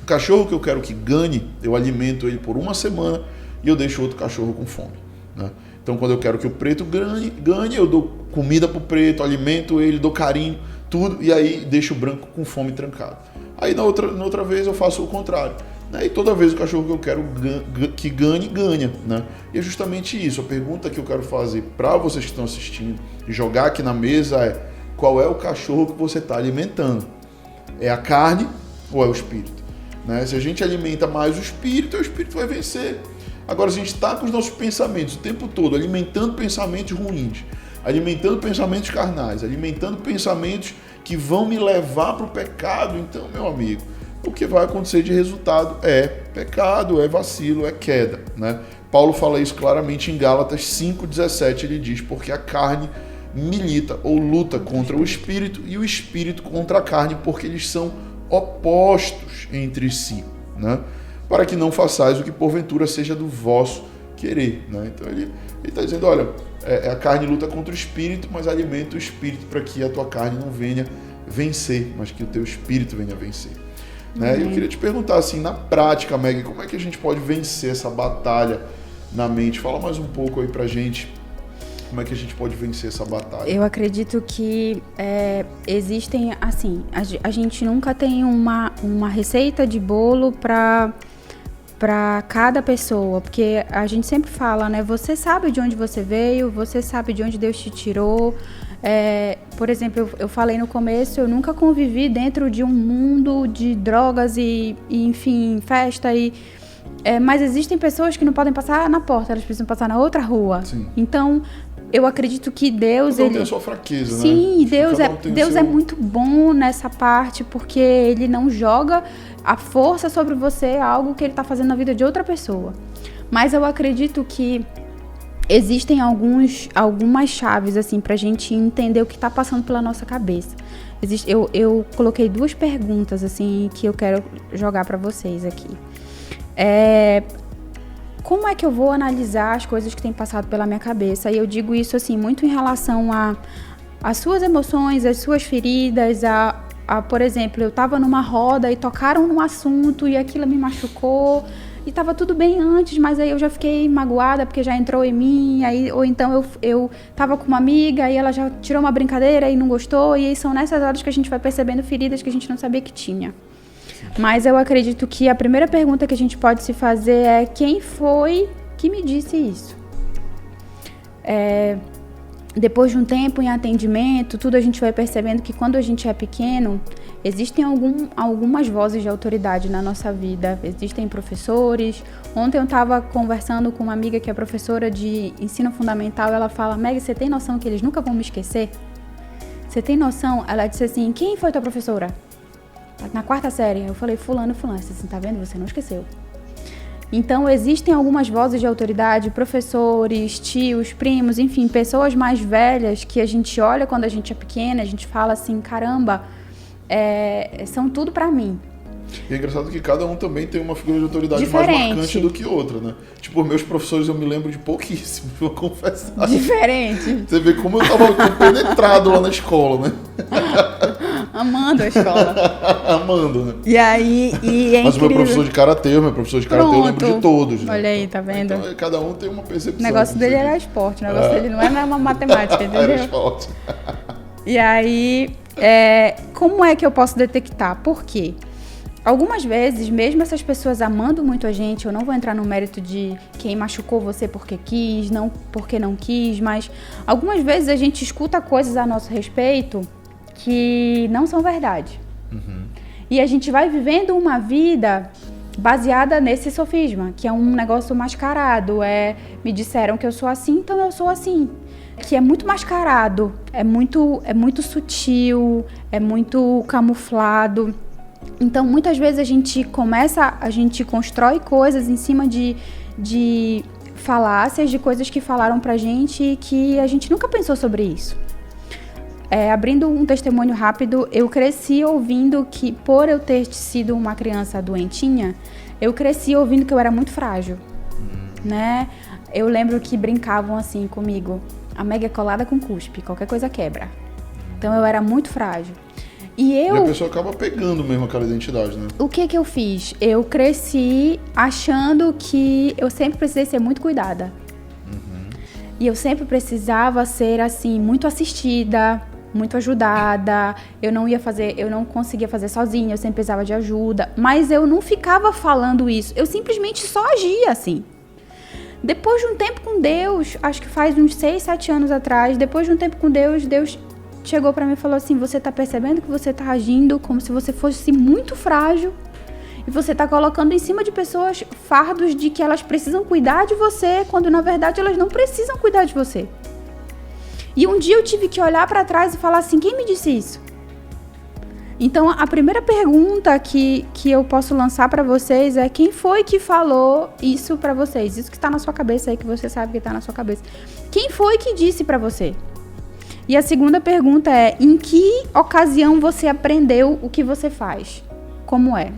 O cachorro que eu quero que ganhe, eu alimento ele por 1 semana e eu deixo outro cachorro com fome. Né? Então quando eu quero que o preto ganhe, eu dou comida pro preto, alimento ele, dou carinho, tudo, e aí deixo o branco com fome trancado. Aí na outra vez eu faço o contrário. Né? E toda vez o cachorro que eu quero que ganhe, ganha. Né? E é justamente isso. A pergunta que eu quero fazer para vocês que estão assistindo e jogar aqui na mesa é: qual é o cachorro que você está alimentando? É a carne ou é o espírito? Né? Se a gente alimenta mais o espírito vai vencer. Agora, se a gente está com os nossos pensamentos o tempo todo alimentando pensamentos ruins, alimentando pensamentos carnais, alimentando pensamentos que vão me levar para o pecado, então, meu amigo, o que vai acontecer de resultado é pecado, é vacilo, é queda. Né? Paulo fala isso claramente em Gálatas 5,17, ele diz, porque a carne milita ou luta contra o espírito e o espírito contra a carne, porque eles são opostos entre si, né? Para que não façais o que porventura seja do vosso querer. Né? Então ele está dizendo, olha, a carne luta contra o espírito, mas alimenta o espírito para que a tua carne não venha vencer, mas que o teu espírito venha vencer. Né? Eu queria te perguntar, assim, na prática, Meg, como é que a gente pode vencer essa batalha na mente? Fala mais um pouco aí pra gente, como é que a gente pode vencer essa batalha? Eu acredito que existem, assim, a gente nunca tem uma receita de bolo para cada pessoa, porque a gente sempre fala, né, você sabe de onde você veio, você sabe de onde Deus te tirou. Por exemplo, eu falei no começo, eu nunca convivi dentro de um mundo de drogas e enfim, festa mas existem pessoas que não podem passar na porta, elas precisam passar na outra rua. Sim. Então, eu acredito que Deus... Cada um tem a sua fraqueza, sim, né? Deus é muito bom nessa parte, porque Ele não joga a força sobre você, algo que Ele está fazendo na vida de outra pessoa. Mas eu acredito que existem algumas chaves, assim, pra gente entender o que tá passando pela nossa cabeça. Eu coloquei 2 perguntas, assim, que eu quero jogar pra vocês aqui. Como é que eu vou analisar as coisas que têm passado pela minha cabeça? E eu digo isso, assim, muito em relação às suas emoções, às suas feridas, por exemplo, eu tava numa roda e tocaram num assunto e aquilo me machucou. E tava tudo bem antes, mas aí eu já fiquei magoada porque já entrou em mim, ou então eu tava com uma amiga e ela já tirou uma brincadeira e não gostou, e aí são nessas horas que a gente vai percebendo feridas que a gente não sabia que tinha. Mas eu acredito que a primeira pergunta que a gente pode se fazer é: quem foi que me disse isso? Depois de um tempo em atendimento, tudo, a gente vai percebendo que quando a gente é pequeno, existem algumas vozes de autoridade na nossa vida. Existem professores. Ontem eu estava conversando com uma amiga que é professora de ensino fundamental. Ela fala: Meg, você tem noção que eles nunca vão me esquecer? Você tem noção? Ela disse assim: quem foi tua professora? Na 4ª série. Eu falei: fulano. Você assim, tá vendo? Você não esqueceu. Então, existem algumas vozes de autoridade, professores, tios, primos, enfim, pessoas mais velhas que a gente olha quando a gente é pequena, a gente fala assim: caramba, são tudo pra mim. E é engraçado que cada um também tem uma figura de autoridade Diferente. Mais marcante do que outra, né? Tipo, meus professores eu me lembro de pouquíssimos, vou confessar. Diferente. Você vê como eu tava penetrado lá na escola, né? Amando a escola. Amando, né? E aí, Mas o meu professor de karatê, eu lembro de todos, né? Olha aí, tá vendo? Então, cada um tem uma percepção. O negócio dele era esporte, o negócio dele não era uma matemática, entendeu? Era esporte. E aí, como é que eu posso detectar? Por quê? Algumas vezes, mesmo essas pessoas amando muito a gente, eu não vou entrar no mérito de quem machucou você porque quis, não porque não quis, mas algumas vezes a gente escuta coisas a nosso respeito que não são verdade. Uhum. E a gente vai vivendo uma vida baseada nesse sofisma, que é um negócio mascarado. Me disseram que eu sou assim, então eu sou assim. Que é muito mascarado, é muito sutil, é muito camuflado. Então, muitas vezes a gente constrói coisas em cima de falácias, de coisas que falaram pra gente e que a gente nunca pensou sobre isso. Abrindo um testemunho rápido, eu cresci ouvindo que, por eu ter sido uma criança doentinha, eu cresci ouvindo que eu era muito frágil, né? Eu lembro que brincavam assim comigo: a Meg é colada com cuspe, qualquer coisa quebra. Então eu era muito frágil. E a pessoa acaba pegando mesmo aquela identidade, né? O que eu fiz? Eu cresci achando que eu sempre precisei ser muito cuidada. Uhum. E eu sempre precisava ser, assim, muito assistida, muito ajudada. Eu não conseguia fazer sozinha, eu sempre precisava de ajuda. Mas eu não ficava falando isso, eu simplesmente só agia assim. Depois de um tempo com Deus, acho que faz uns 6, 7 anos atrás, depois de um tempo com Deus chegou pra mim e falou assim: você tá percebendo que você tá agindo como se você fosse muito frágil e você tá colocando em cima de pessoas fardos de que elas precisam cuidar de você, quando na verdade elas não precisam cuidar de você. E um dia eu tive que olhar pra trás e falar assim: quem me disse isso? Então a primeira pergunta que eu posso lançar pra vocês é: quem foi que falou isso pra vocês? Isso que tá na sua cabeça aí, que você sabe que tá na sua cabeça. Quem foi que disse pra você? E a segunda pergunta é: em que ocasião você aprendeu o que você faz? Como é?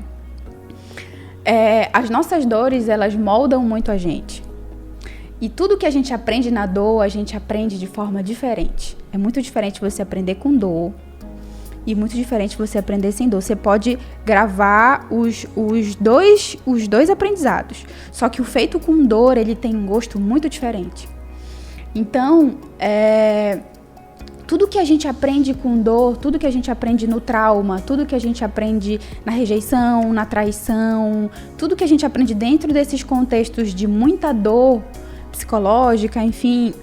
As nossas dores, elas moldam muito a gente. E tudo que a gente aprende na dor, a gente aprende de forma diferente. É muito diferente você aprender com dor e muito diferente você aprender sem dor. Você pode gravar os dois aprendizados. Só que o feito com dor, ele tem um gosto muito diferente. Então, tudo que a gente aprende com dor, tudo que a gente aprende no trauma, tudo que a gente aprende na rejeição, na traição, tudo que a gente aprende dentro desses contextos de muita dor psicológica, enfim,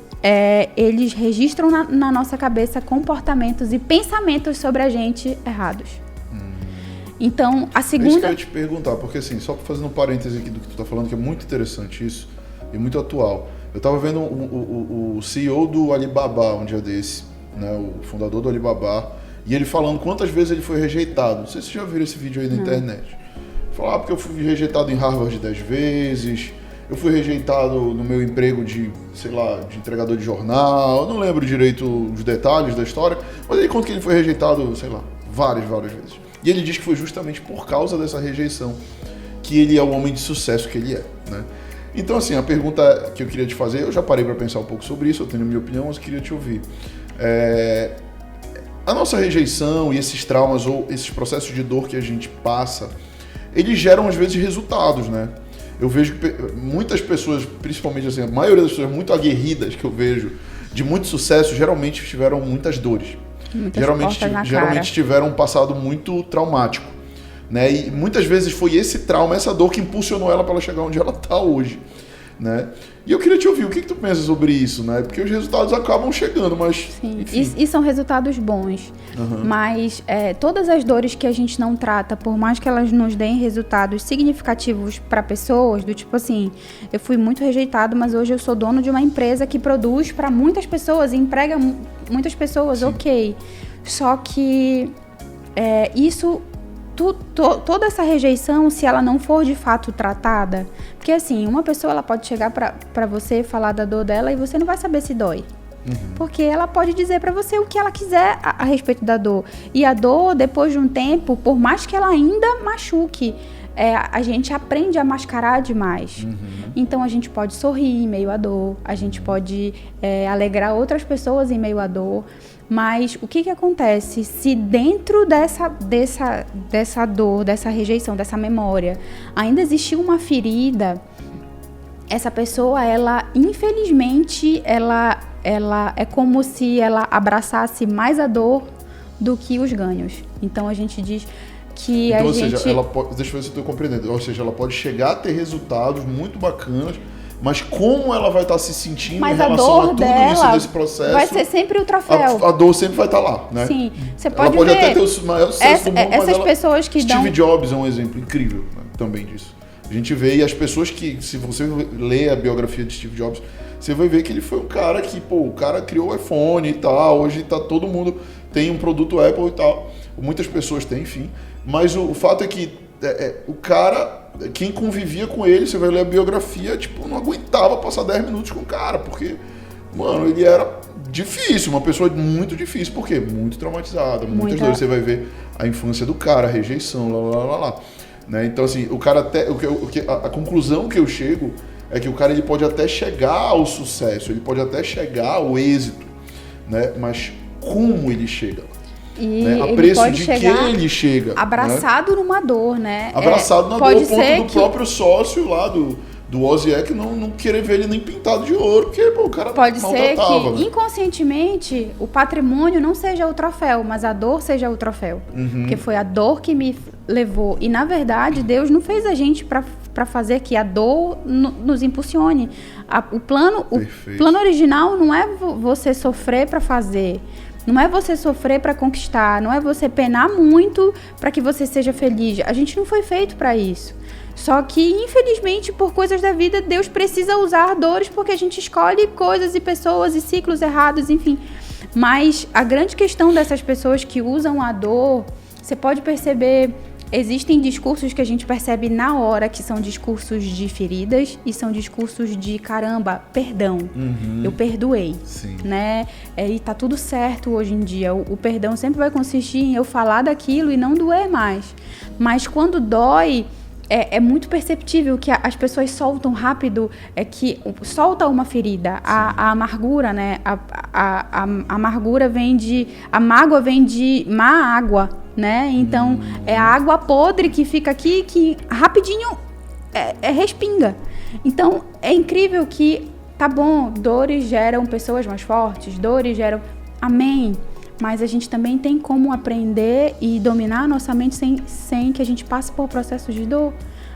eles registram na nossa cabeça comportamentos e pensamentos sobre a gente errados. Então, a segunda... Isso que eu ia te perguntar, porque assim, só fazendo um parêntese aqui do que tu tá falando, que é muito interessante isso e muito atual. Eu tava vendo o CEO do Alibaba um dia desse, né, o fundador do Alibaba, e ele falando quantas vezes ele foi rejeitado. Não sei se você já viu esse vídeo aí na internet. Falou: porque eu fui rejeitado em Harvard 10 vezes, eu fui rejeitado no meu emprego de, sei lá, de entregador de jornal, eu não lembro direito os detalhes da história, mas ele conta que ele foi rejeitado, sei lá, várias vezes. E ele diz que foi justamente por causa dessa rejeição que ele é o homem de sucesso que ele é, né? Então, assim, a pergunta que eu queria te fazer, eu já parei para pensar um pouco sobre isso, eu tenho a minha opinião, mas queria te ouvir. A nossa rejeição e esses traumas ou esses processos de dor que a gente passa, eles geram, às vezes, resultados, né? Eu vejo que muitas pessoas, principalmente assim, a maioria das pessoas muito aguerridas que eu vejo, de muito sucesso, geralmente tiveram muitas dores. Geralmente tiveram um passado muito traumático, né? E muitas vezes foi esse trauma, essa dor que impulsionou ela para ela chegar onde ela está hoje, né? E eu queria te ouvir, o que tu pensa sobre isso, né? Porque os resultados acabam chegando, mas... Sim, e são resultados bons. Mas todas as dores que a gente não trata, por mais que elas nos deem resultados significativos para pessoas, do tipo assim, eu fui muito rejeitado, mas hoje eu sou dono de uma empresa que produz para muitas pessoas, e emprega muitas pessoas, sim. Ok. Só que isso... toda essa rejeição, se ela não for de fato tratada, porque assim, uma pessoa ela pode chegar pra você falar da dor dela e você não vai saber se dói. Porque ela pode dizer pra você o que ela quiser a respeito da dor. E a dor, depois de um tempo, por mais que ela ainda machuque, a gente aprende a mascarar demais. Então a gente pode sorrir em meio à dor, a gente pode alegrar outras pessoas em meio à dor. Mas o que acontece se dentro dessa dor, dessa rejeição, dessa memória, ainda existiu uma ferida? Essa pessoa, ela, infelizmente, ela é como se ela abraçasse mais a dor do que os ganhos. Então a gente diz que então, a gente... Ou seja, ela pode, deixa eu ver se eu estou compreendendo. Ou seja, ela pode chegar a ter resultados muito bacanas, mas como ela vai estar se sentindo em relação a tudo isso desse processo... vai ser sempre o troféu. A dor sempre vai estar lá, né? Sim, você pode ela pode ver... até ter o maior sucesso do mundo, essas pessoas que Steve Jobs é um exemplo incrível, né, também disso. A gente vê, e as pessoas que... Se você ler a biografia de Steve Jobs, você vai ver que ele foi um cara que, o cara criou o iPhone e tal, hoje tá todo mundo tem um produto Apple e tal. Muitas pessoas têm, enfim. Mas o fato é que o cara... Quem convivia com ele, você vai ler a biografia, não aguentava passar 10 minutos com o cara, porque, mano, ele era difícil, uma pessoa muito difícil, por quê? Muito traumatizada, muitas dores. Você vai ver a infância do cara, a rejeição, lá. Né? Então, assim, o cara até... A conclusão que eu chego é que o cara ele pode até chegar ao sucesso, ele pode até chegar ao êxito, né? Mas como ele chega? E né? A ele preço pode de chegar que ele chega. abraçado, né? Numa dor, né? Abraçado na dor, pode ao ponto ser do próprio sócio lá do Wozniak não querer ver ele nem pintado de ouro, porque o cara pode ser que, né? inconscientemente, o patrimônio não seja o troféu, mas a dor seja o troféu. Porque foi a dor que me levou. E, na verdade, Deus não fez a gente para fazer que a dor nos impulsione. O plano original não é você sofrer para fazer. Não é você sofrer para conquistar, não é você penar muito para que você seja feliz. A gente não foi feito para isso. Só que, infelizmente, por coisas da vida, Deus precisa usar dores porque a gente escolhe coisas e pessoas e ciclos errados, enfim. Mas a grande questão dessas pessoas que usam a dor, você pode perceber... Existem discursos que a gente percebe na hora que são discursos de feridas e são discursos de caramba, perdão, eu perdoei, né? E tá tudo certo hoje em dia. O perdão sempre vai consistir em eu falar daquilo e não doer mais. Mas quando dói, é muito perceptível que as pessoas soltam rápido, que solta uma ferida. A amargura, né? A amargura vem de... A mágoa vem de má água, né? Então, é a água podre que fica aqui, que rapidinho respinga. Então, é incrível que, tá bom, dores geram pessoas mais fortes, dores geram... Amém. Mas a gente também tem como aprender e dominar a nossa mente sem que a gente passe por processos de dor.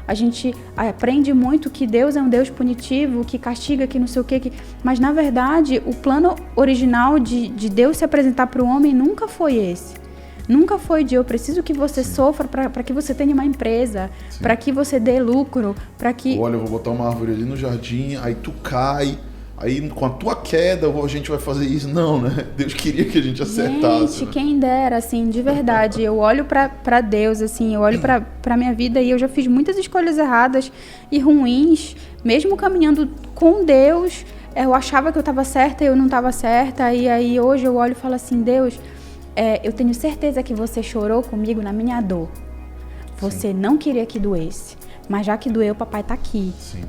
A gente aprende muito que Deus é um Deus punitivo, que castiga, que não sei o quê. Mas, na verdade, o plano original de Deus se apresentar para o homem nunca foi esse. Nunca foi de eu preciso que você sofra para que você tenha uma empresa, para que você dê lucro, para que... Olha, eu vou botar uma árvore ali no jardim, aí tu cai, aí com a tua queda a gente vai fazer isso. Não, né? Deus queria que a gente acertasse. Gente, quem dera, assim, de verdade. Eu olho pra Deus, assim, eu olho pra minha vida e eu já fiz muitas escolhas erradas e ruins, mesmo caminhando com Deus. Eu achava que eu estava certa e eu não estava certa. E aí hoje eu olho e falo assim, Deus, eu tenho certeza que você chorou comigo na minha dor. Você Sim. não queria que doesse, mas já que doeu, papai tá aqui. Sim.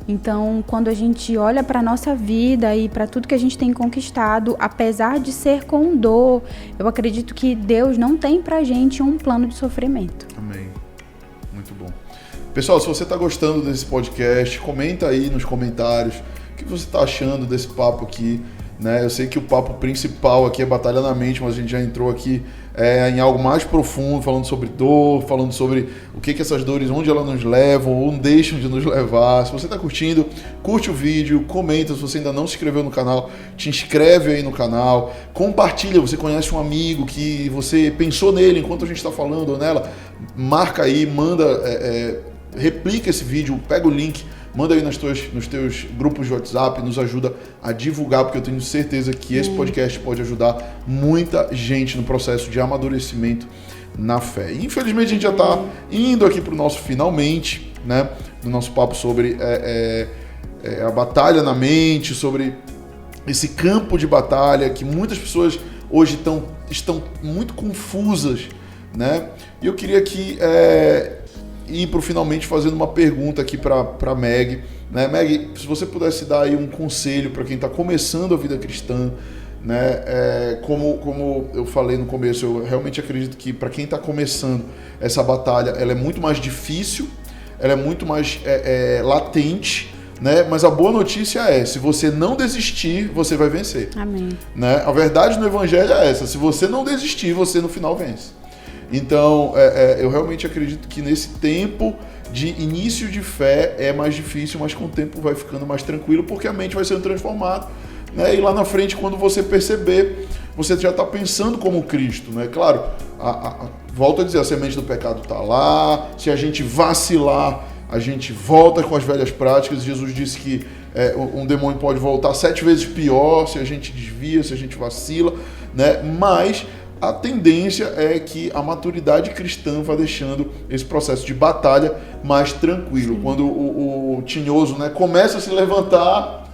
Então, quando a gente olha para nossa vida e para tudo que a gente tem conquistado, apesar de ser com dor, eu acredito que Deus não tem pra gente um plano de sofrimento. Amém. Muito bom. Pessoal, se você tá gostando desse podcast, comenta aí nos comentários o que você tá achando desse papo aqui. Né? Eu sei que o papo principal aqui é Batalha na Mente, mas a gente já entrou aqui em algo mais profundo, falando sobre dor, falando sobre o que essas dores, onde elas nos levam ou deixam de nos levar. Se você está curtindo, curte o vídeo, comenta. Se você ainda não se inscreveu no canal, te inscreve aí no canal, compartilha. Você conhece um amigo que você pensou nele enquanto a gente está falando ou nela, marca aí, manda, replica esse vídeo, pega o link, manda aí nos teus grupos de WhatsApp, nos ajuda a divulgar, porque eu tenho certeza que esse podcast pode ajudar muita gente no processo de amadurecimento na fé. E, infelizmente, a gente já está indo aqui para o nosso finalmente, né? No nosso papo sobre a batalha na mente, sobre esse campo de batalha que muitas pessoas hoje estão muito confusas, né? E eu queria aqui ir para o finalmente fazendo uma pergunta aqui para Meg, né? Meg, se você pudesse dar aí um conselho para quem está começando a vida cristã, né? Como eu falei no começo, eu realmente acredito que para quem está começando essa batalha, ela é muito mais difícil, ela é muito mais latente, né? Mas a boa notícia é, se você não desistir, você vai vencer. Amém. Né? A verdade no evangelho é essa, se você não desistir, você no final vence. Então, eu realmente acredito que nesse tempo de início de fé é mais difícil, mas com o tempo vai ficando mais tranquilo, porque a mente vai sendo transformada, né? E lá na frente, quando você perceber, você já está pensando como Cristo, né? Claro, volto a dizer, a semente do pecado está lá, se a gente vacilar, a gente volta com as velhas práticas. Jesus disse que um demônio pode voltar 7 vezes pior se a gente desvia, se a gente vacila, né? Mas a tendência é que a maturidade cristã vai deixando esse processo de batalha mais tranquilo. Sim. Quando o tinhoso, né, começa a se levantar,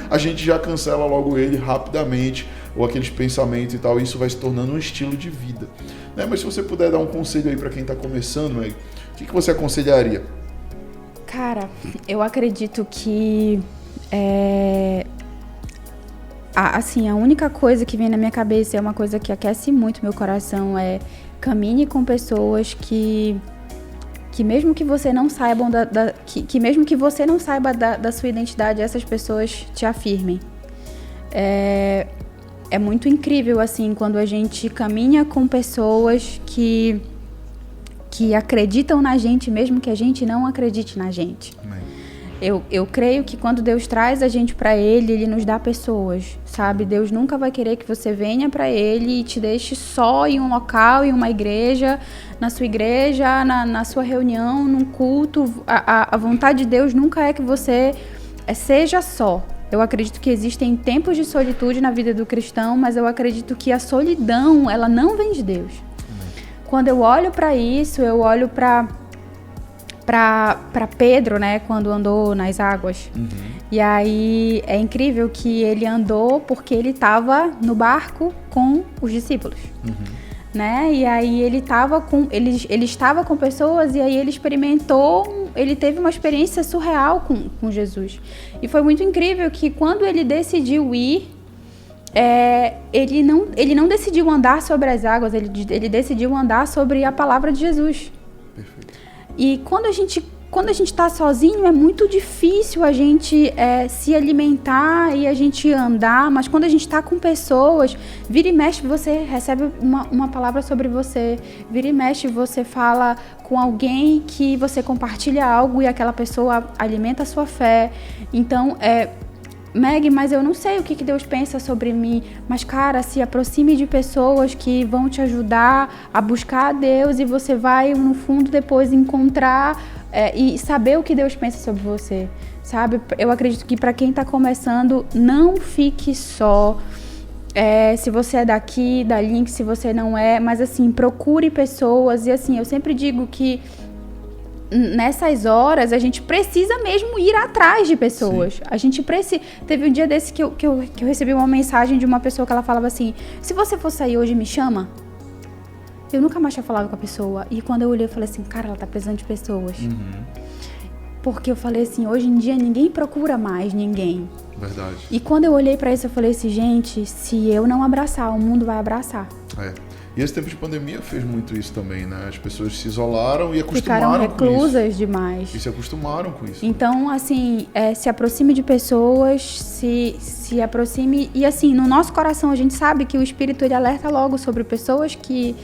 a gente já cancela logo ele rapidamente, ou aqueles pensamentos e tal, e isso vai se tornando um estilo de vida. Né? Mas se você puder dar um conselho aí para quem está começando, Meg, o que você aconselharia? Cara, eu acredito que assim, a única coisa que vem na minha cabeça é uma coisa que aquece muito meu coração, caminhe com pessoas que mesmo que você não saibam que mesmo que você não saiba da sua identidade, essas pessoas te afirmem. É muito incrível, assim, quando a gente caminha com pessoas que acreditam na gente, mesmo que a gente não acredite na gente. Amém. Eu creio que quando Deus traz a gente para Ele nos dá pessoas, sabe? Deus nunca vai querer que você venha para Ele e te deixe só em um local, em uma igreja, na sua igreja, na sua reunião, num culto. A vontade de Deus nunca é que você seja só. Eu acredito que existem tempos de solitude na vida do cristão, mas eu acredito que a solidão, ela não vem de Deus. Quando eu olho para isso, eu olho para Pedro, né, quando andou nas águas. Uhum. E aí é incrível que ele andou porque ele estava no barco com os discípulos. Uhum. Né? E aí ele estava com pessoas, e aí ele teve uma experiência surreal com Jesus. E foi muito incrível que quando ele decidiu ir, ele não decidiu andar sobre as águas, ele decidiu andar sobre a palavra de Jesus. Perfeito. E quando a gente está sozinho, é muito difícil a gente se alimentar e a gente andar, mas quando a gente está com pessoas, vira e mexe, você recebe uma palavra sobre você, vira e mexe, você fala com alguém que você compartilha algo e aquela pessoa alimenta a sua fé. Então, Meg, mas eu não sei o que Deus pensa sobre mim. Mas, cara, se aproxime de pessoas que vão te ajudar a buscar a Deus, e você vai, no fundo, depois encontrar e saber o que Deus pensa sobre você. sabe? Eu acredito que para quem está começando, não fique só. Se você é daqui, da Link, se você não é, mas assim, procure pessoas. E assim, eu sempre digo que nessas horas a gente precisa mesmo ir atrás de pessoas. Sim. A gente precisa. Teve um dia desse que eu recebi uma mensagem de uma pessoa que ela falava assim: se você for sair hoje, me chama. Eu nunca mais tinha falado com a pessoa. E quando eu olhei, eu falei assim: cara, ela tá precisando de pessoas. Porque eu falei assim: hoje em dia ninguém procura mais ninguém. Verdade. E quando eu olhei pra isso, eu falei assim: gente, se eu não abraçar, o mundo vai abraçar. E esse tempo de pandemia fez muito isso também, né? As pessoas se isolaram e acostumaram com isso. Ficaram reclusas demais. E se acostumaram com isso. Então, assim, se aproxime de pessoas, se aproxime... E, assim, no nosso coração, a gente sabe que o Espírito, ele alerta logo sobre pessoas que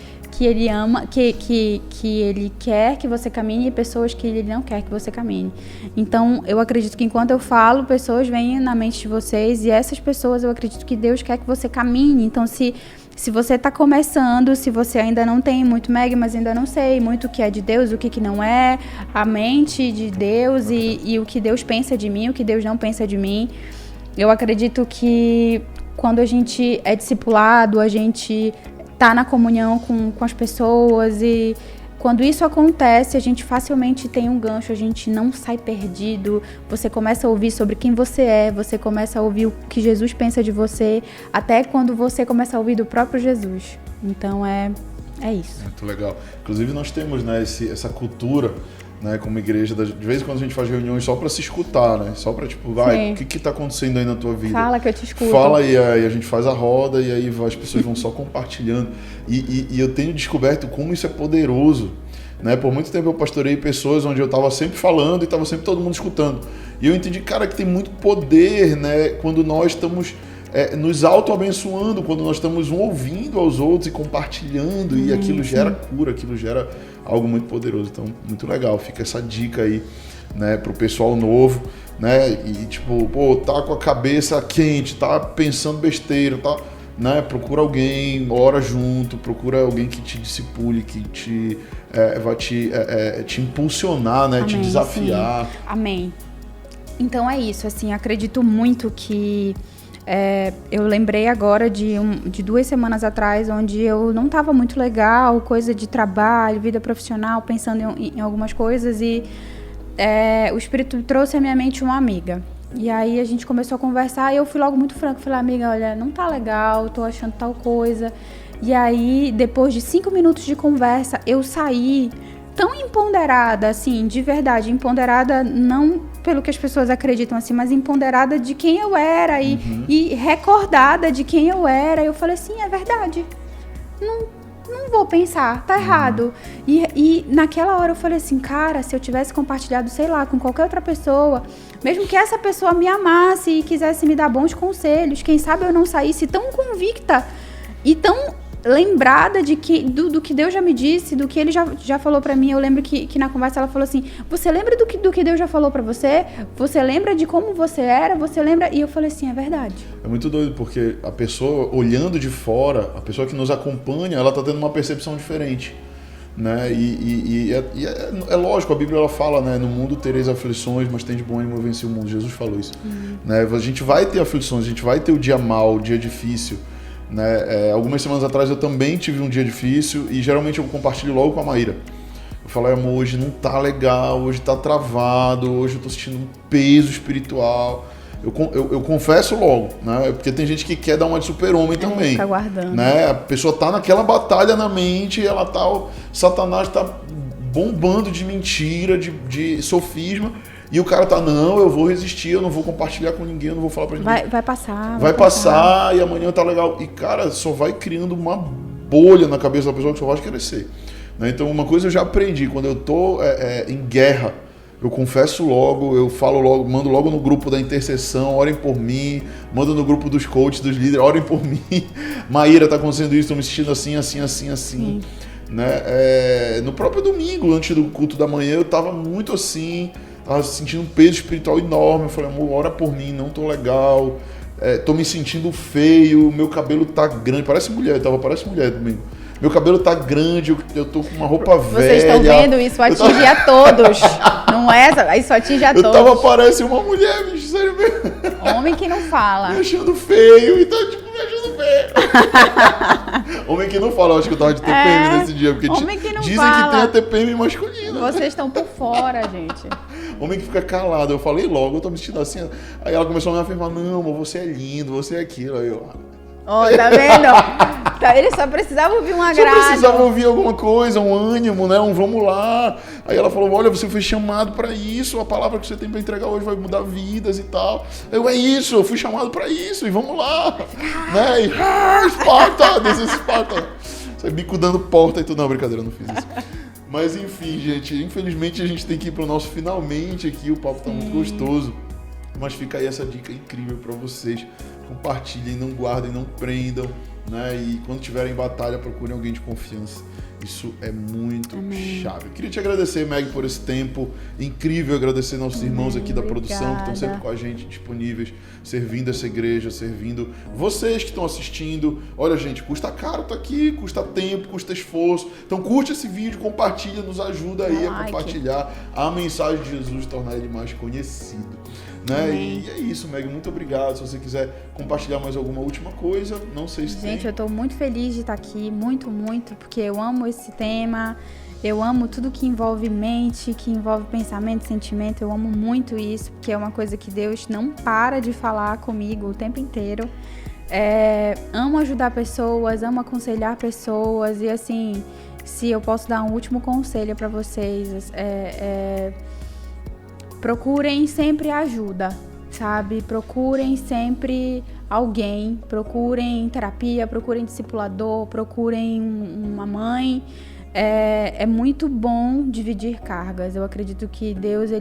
ele ama, que ele quer que você caminhe e pessoas que ele não quer que você caminhe. Então, eu acredito que enquanto eu falo, pessoas vêm na mente de vocês e essas pessoas, eu acredito que Deus quer que você caminhe. Então, se você está começando, se você ainda não tem muito, Meg, mas ainda não sei muito o que é de Deus, o que não é, a mente de Deus e o que Deus pensa de mim, o que Deus não pensa de mim. Eu acredito que quando a gente é discipulado, a gente tá na comunhão com as pessoas e quando isso acontece, a gente facilmente tem um gancho, a gente não sai perdido, você começa a ouvir sobre quem você é, você começa a ouvir o que Jesus pensa de você, até quando você começa a ouvir do próprio Jesus. Então é isso. Muito legal. Inclusive nós temos, né, essa cultura, né, como igreja, de vez em quando a gente faz reuniões só para se escutar, né? Só para tipo, vai, o que tá acontecendo aí na tua vida? Fala que eu te escuto. Fala e aí a gente faz a roda e aí as pessoas vão só compartilhando. E eu tenho descoberto como isso é poderoso, né? Por muito tempo eu pastorei pessoas onde eu estava sempre falando e estava sempre todo mundo escutando. E eu entendi, cara, que tem muito poder, né? Quando nós estamos nos auto-abençoando, quando nós estamos um ouvindo aos outros e compartilhando, e aquilo gera cura, aquilo gera algo muito poderoso. Então, muito legal. Fica essa dica aí, né, pro pessoal novo, né? E tipo, tá com a cabeça quente, tá pensando besteira, tá, né? Procura alguém, ora junto, procura alguém que te discipule, que vai te impulsionar, né? Amém, te desafiar. Sim. Amém. Então é isso, assim, acredito muito que eu lembrei agora de 2 semanas atrás, onde eu não estava muito legal, coisa de trabalho, vida profissional, pensando em algumas coisas, e o Espírito trouxe à minha mente uma amiga. E aí a gente começou a conversar e eu fui logo muito franca, falei: amiga, olha, não tá legal, tô achando tal coisa. E aí, depois de 5 minutos de conversa, eu saí tão empoderada, assim, de verdade, empoderada não pelo que as pessoas acreditam, assim, mas empoderada de quem eu era e recordada de quem eu era. Eu falei assim: é verdade, não vou pensar, tá errado. E naquela hora eu falei assim: cara, se eu tivesse compartilhado, sei lá, com qualquer outra pessoa, mesmo que essa pessoa me amasse e quisesse me dar bons conselhos, quem sabe eu não saísse tão convicta e tão lembrada do que Deus já me disse, do que Ele já falou pra mim. Eu lembro que na conversa ela falou assim: você lembra do que Deus já falou pra você? Você lembra de como você era? Você lembra? E eu falei assim: é verdade. É muito doido, porque a pessoa olhando de fora, a pessoa que nos acompanha, ela tá tendo uma percepção diferente, né? E é lógico, a Bíblia ela fala, né? No mundo tereis aflições, mas tem de bom ânimo, eu venci o mundo. Jesus falou isso, né? A gente vai ter aflições, a gente vai ter o dia mau, o dia difícil, né? Algumas semanas atrás eu também tive um dia difícil e geralmente eu compartilho logo com a Maíra. Eu falo: amor, hoje não tá legal, hoje tá travado, hoje eu tô sentindo um peso espiritual. Eu confesso logo, né? Porque tem gente que quer dar uma de super-homem também. Fica guardando. Né? A pessoa tá naquela batalha na mente, Satanás tá bombando de mentira, de sofisma, e o cara tá: não, eu vou resistir, eu não vou compartilhar com ninguém, eu não vou falar pra ninguém. Vai passar. Vai passar e amanhã tá legal. E, cara, só vai criando uma bolha na cabeça da pessoa que só vai crescer. Né? Então, uma coisa eu já aprendi: quando eu tô em guerra, eu confesso logo, eu falo logo, mando logo no grupo da intercessão: orem por mim, mando no grupo dos coaches, dos líderes: orem por mim. Maíra, tá acontecendo isso, tô me sentindo assim. Né? No próprio domingo, antes do culto da manhã, eu tava muito assim, tava sentindo um peso espiritual enorme. Eu falei: amor, ora por mim, não tô legal, tô me sentindo feio, meu cabelo tá grande, parece mulher domingo. Meu cabelo tá grande, eu tô com uma roupa velha. Vocês estão vendo? Isso atinge a todos. Não é? Isso atinge a todos. Eu tava parecendo uma mulher, bicho, sério mesmo. Homem que não fala. Me achando feio, então, tipo, me achando feio. Homem que não fala, eu acho que eu tava de TPM nesse dia, porque homem que não dizem fala. que tem a TPM masculina. Vocês estão por fora, gente. Homem que fica calado. Eu falei logo, eu tô me sentindo assim. Aí ela começou a me afirmar, não, amor, você é lindo, você é aquilo. Aí eu... Ó, tá vendo? Ele só precisava ouvir um agrado. Só precisava ouvir alguma coisa, um ânimo, né? Um vamos lá. Aí ela falou, olha, você foi chamado pra isso, a palavra que você tem pra entregar hoje vai mudar vidas e tal. É isso, eu fui chamado pra isso, e vamos lá. Né? E, Esparta, desse Esparta. Sai bicudando porta e tudo. Não, brincadeira, eu não fiz isso. Mas enfim, gente, infelizmente a gente tem que ir pro nosso finalmente aqui, o papo tá muito gostoso. Mas fica aí essa dica incrível pra vocês. Compartilhem, não guardem, não prendam, né? E quando tiverem batalha, procurem alguém de confiança. Isso é muito chave. Eu queria te agradecer, Meg, por esse tempo incrível. Agradecer nossos irmãos aqui da produção que estão sempre com a gente, disponíveis, servindo essa igreja, servindo vocês que estão assistindo. Olha, gente, custa caro estar aqui, custa tempo, custa esforço. Então curte esse vídeo, compartilha, nos ajuda aí a compartilhar a mensagem de Jesus, tornar ele mais conhecido. Né? E é isso, Meg, muito obrigado. Se você quiser compartilhar mais alguma última coisa, não sei se Gente, eu tô muito feliz de estar aqui, muito, porque eu amo esse tema, eu amo tudo que envolve mente, que envolve pensamento, sentimento, eu amo muito isso, porque é uma coisa que Deus não para de falar comigo o tempo inteiro. Amo ajudar pessoas, amo aconselhar pessoas, e assim, se eu posso dar um último conselho para vocês, procurem sempre ajuda, sabe? Procurem sempre alguém, procurem terapia, procurem discipulador, procurem uma mãe. É muito bom dividir cargas. Eu acredito que Deus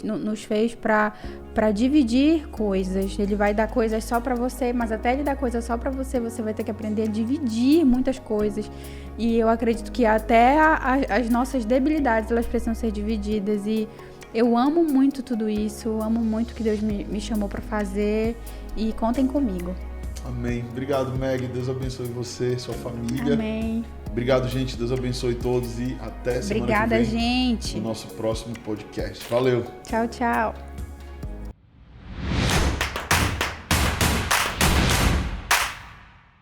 nos fez para dividir coisas. Ele vai dar coisas só para você, mas até ele dar coisas só para você, você vai ter que aprender a dividir muitas coisas. E eu acredito que até as nossas debilidades, elas precisam ser divididas. E eu amo muito tudo isso, amo muito que Deus me chamou para fazer, e contem comigo. Amém. Obrigado, Meg. Deus abençoe você, sua família. Amém. Obrigado, gente. Deus abençoe todos e até semana que vem. Obrigada, gente. No nosso próximo podcast. Valeu. Tchau, tchau.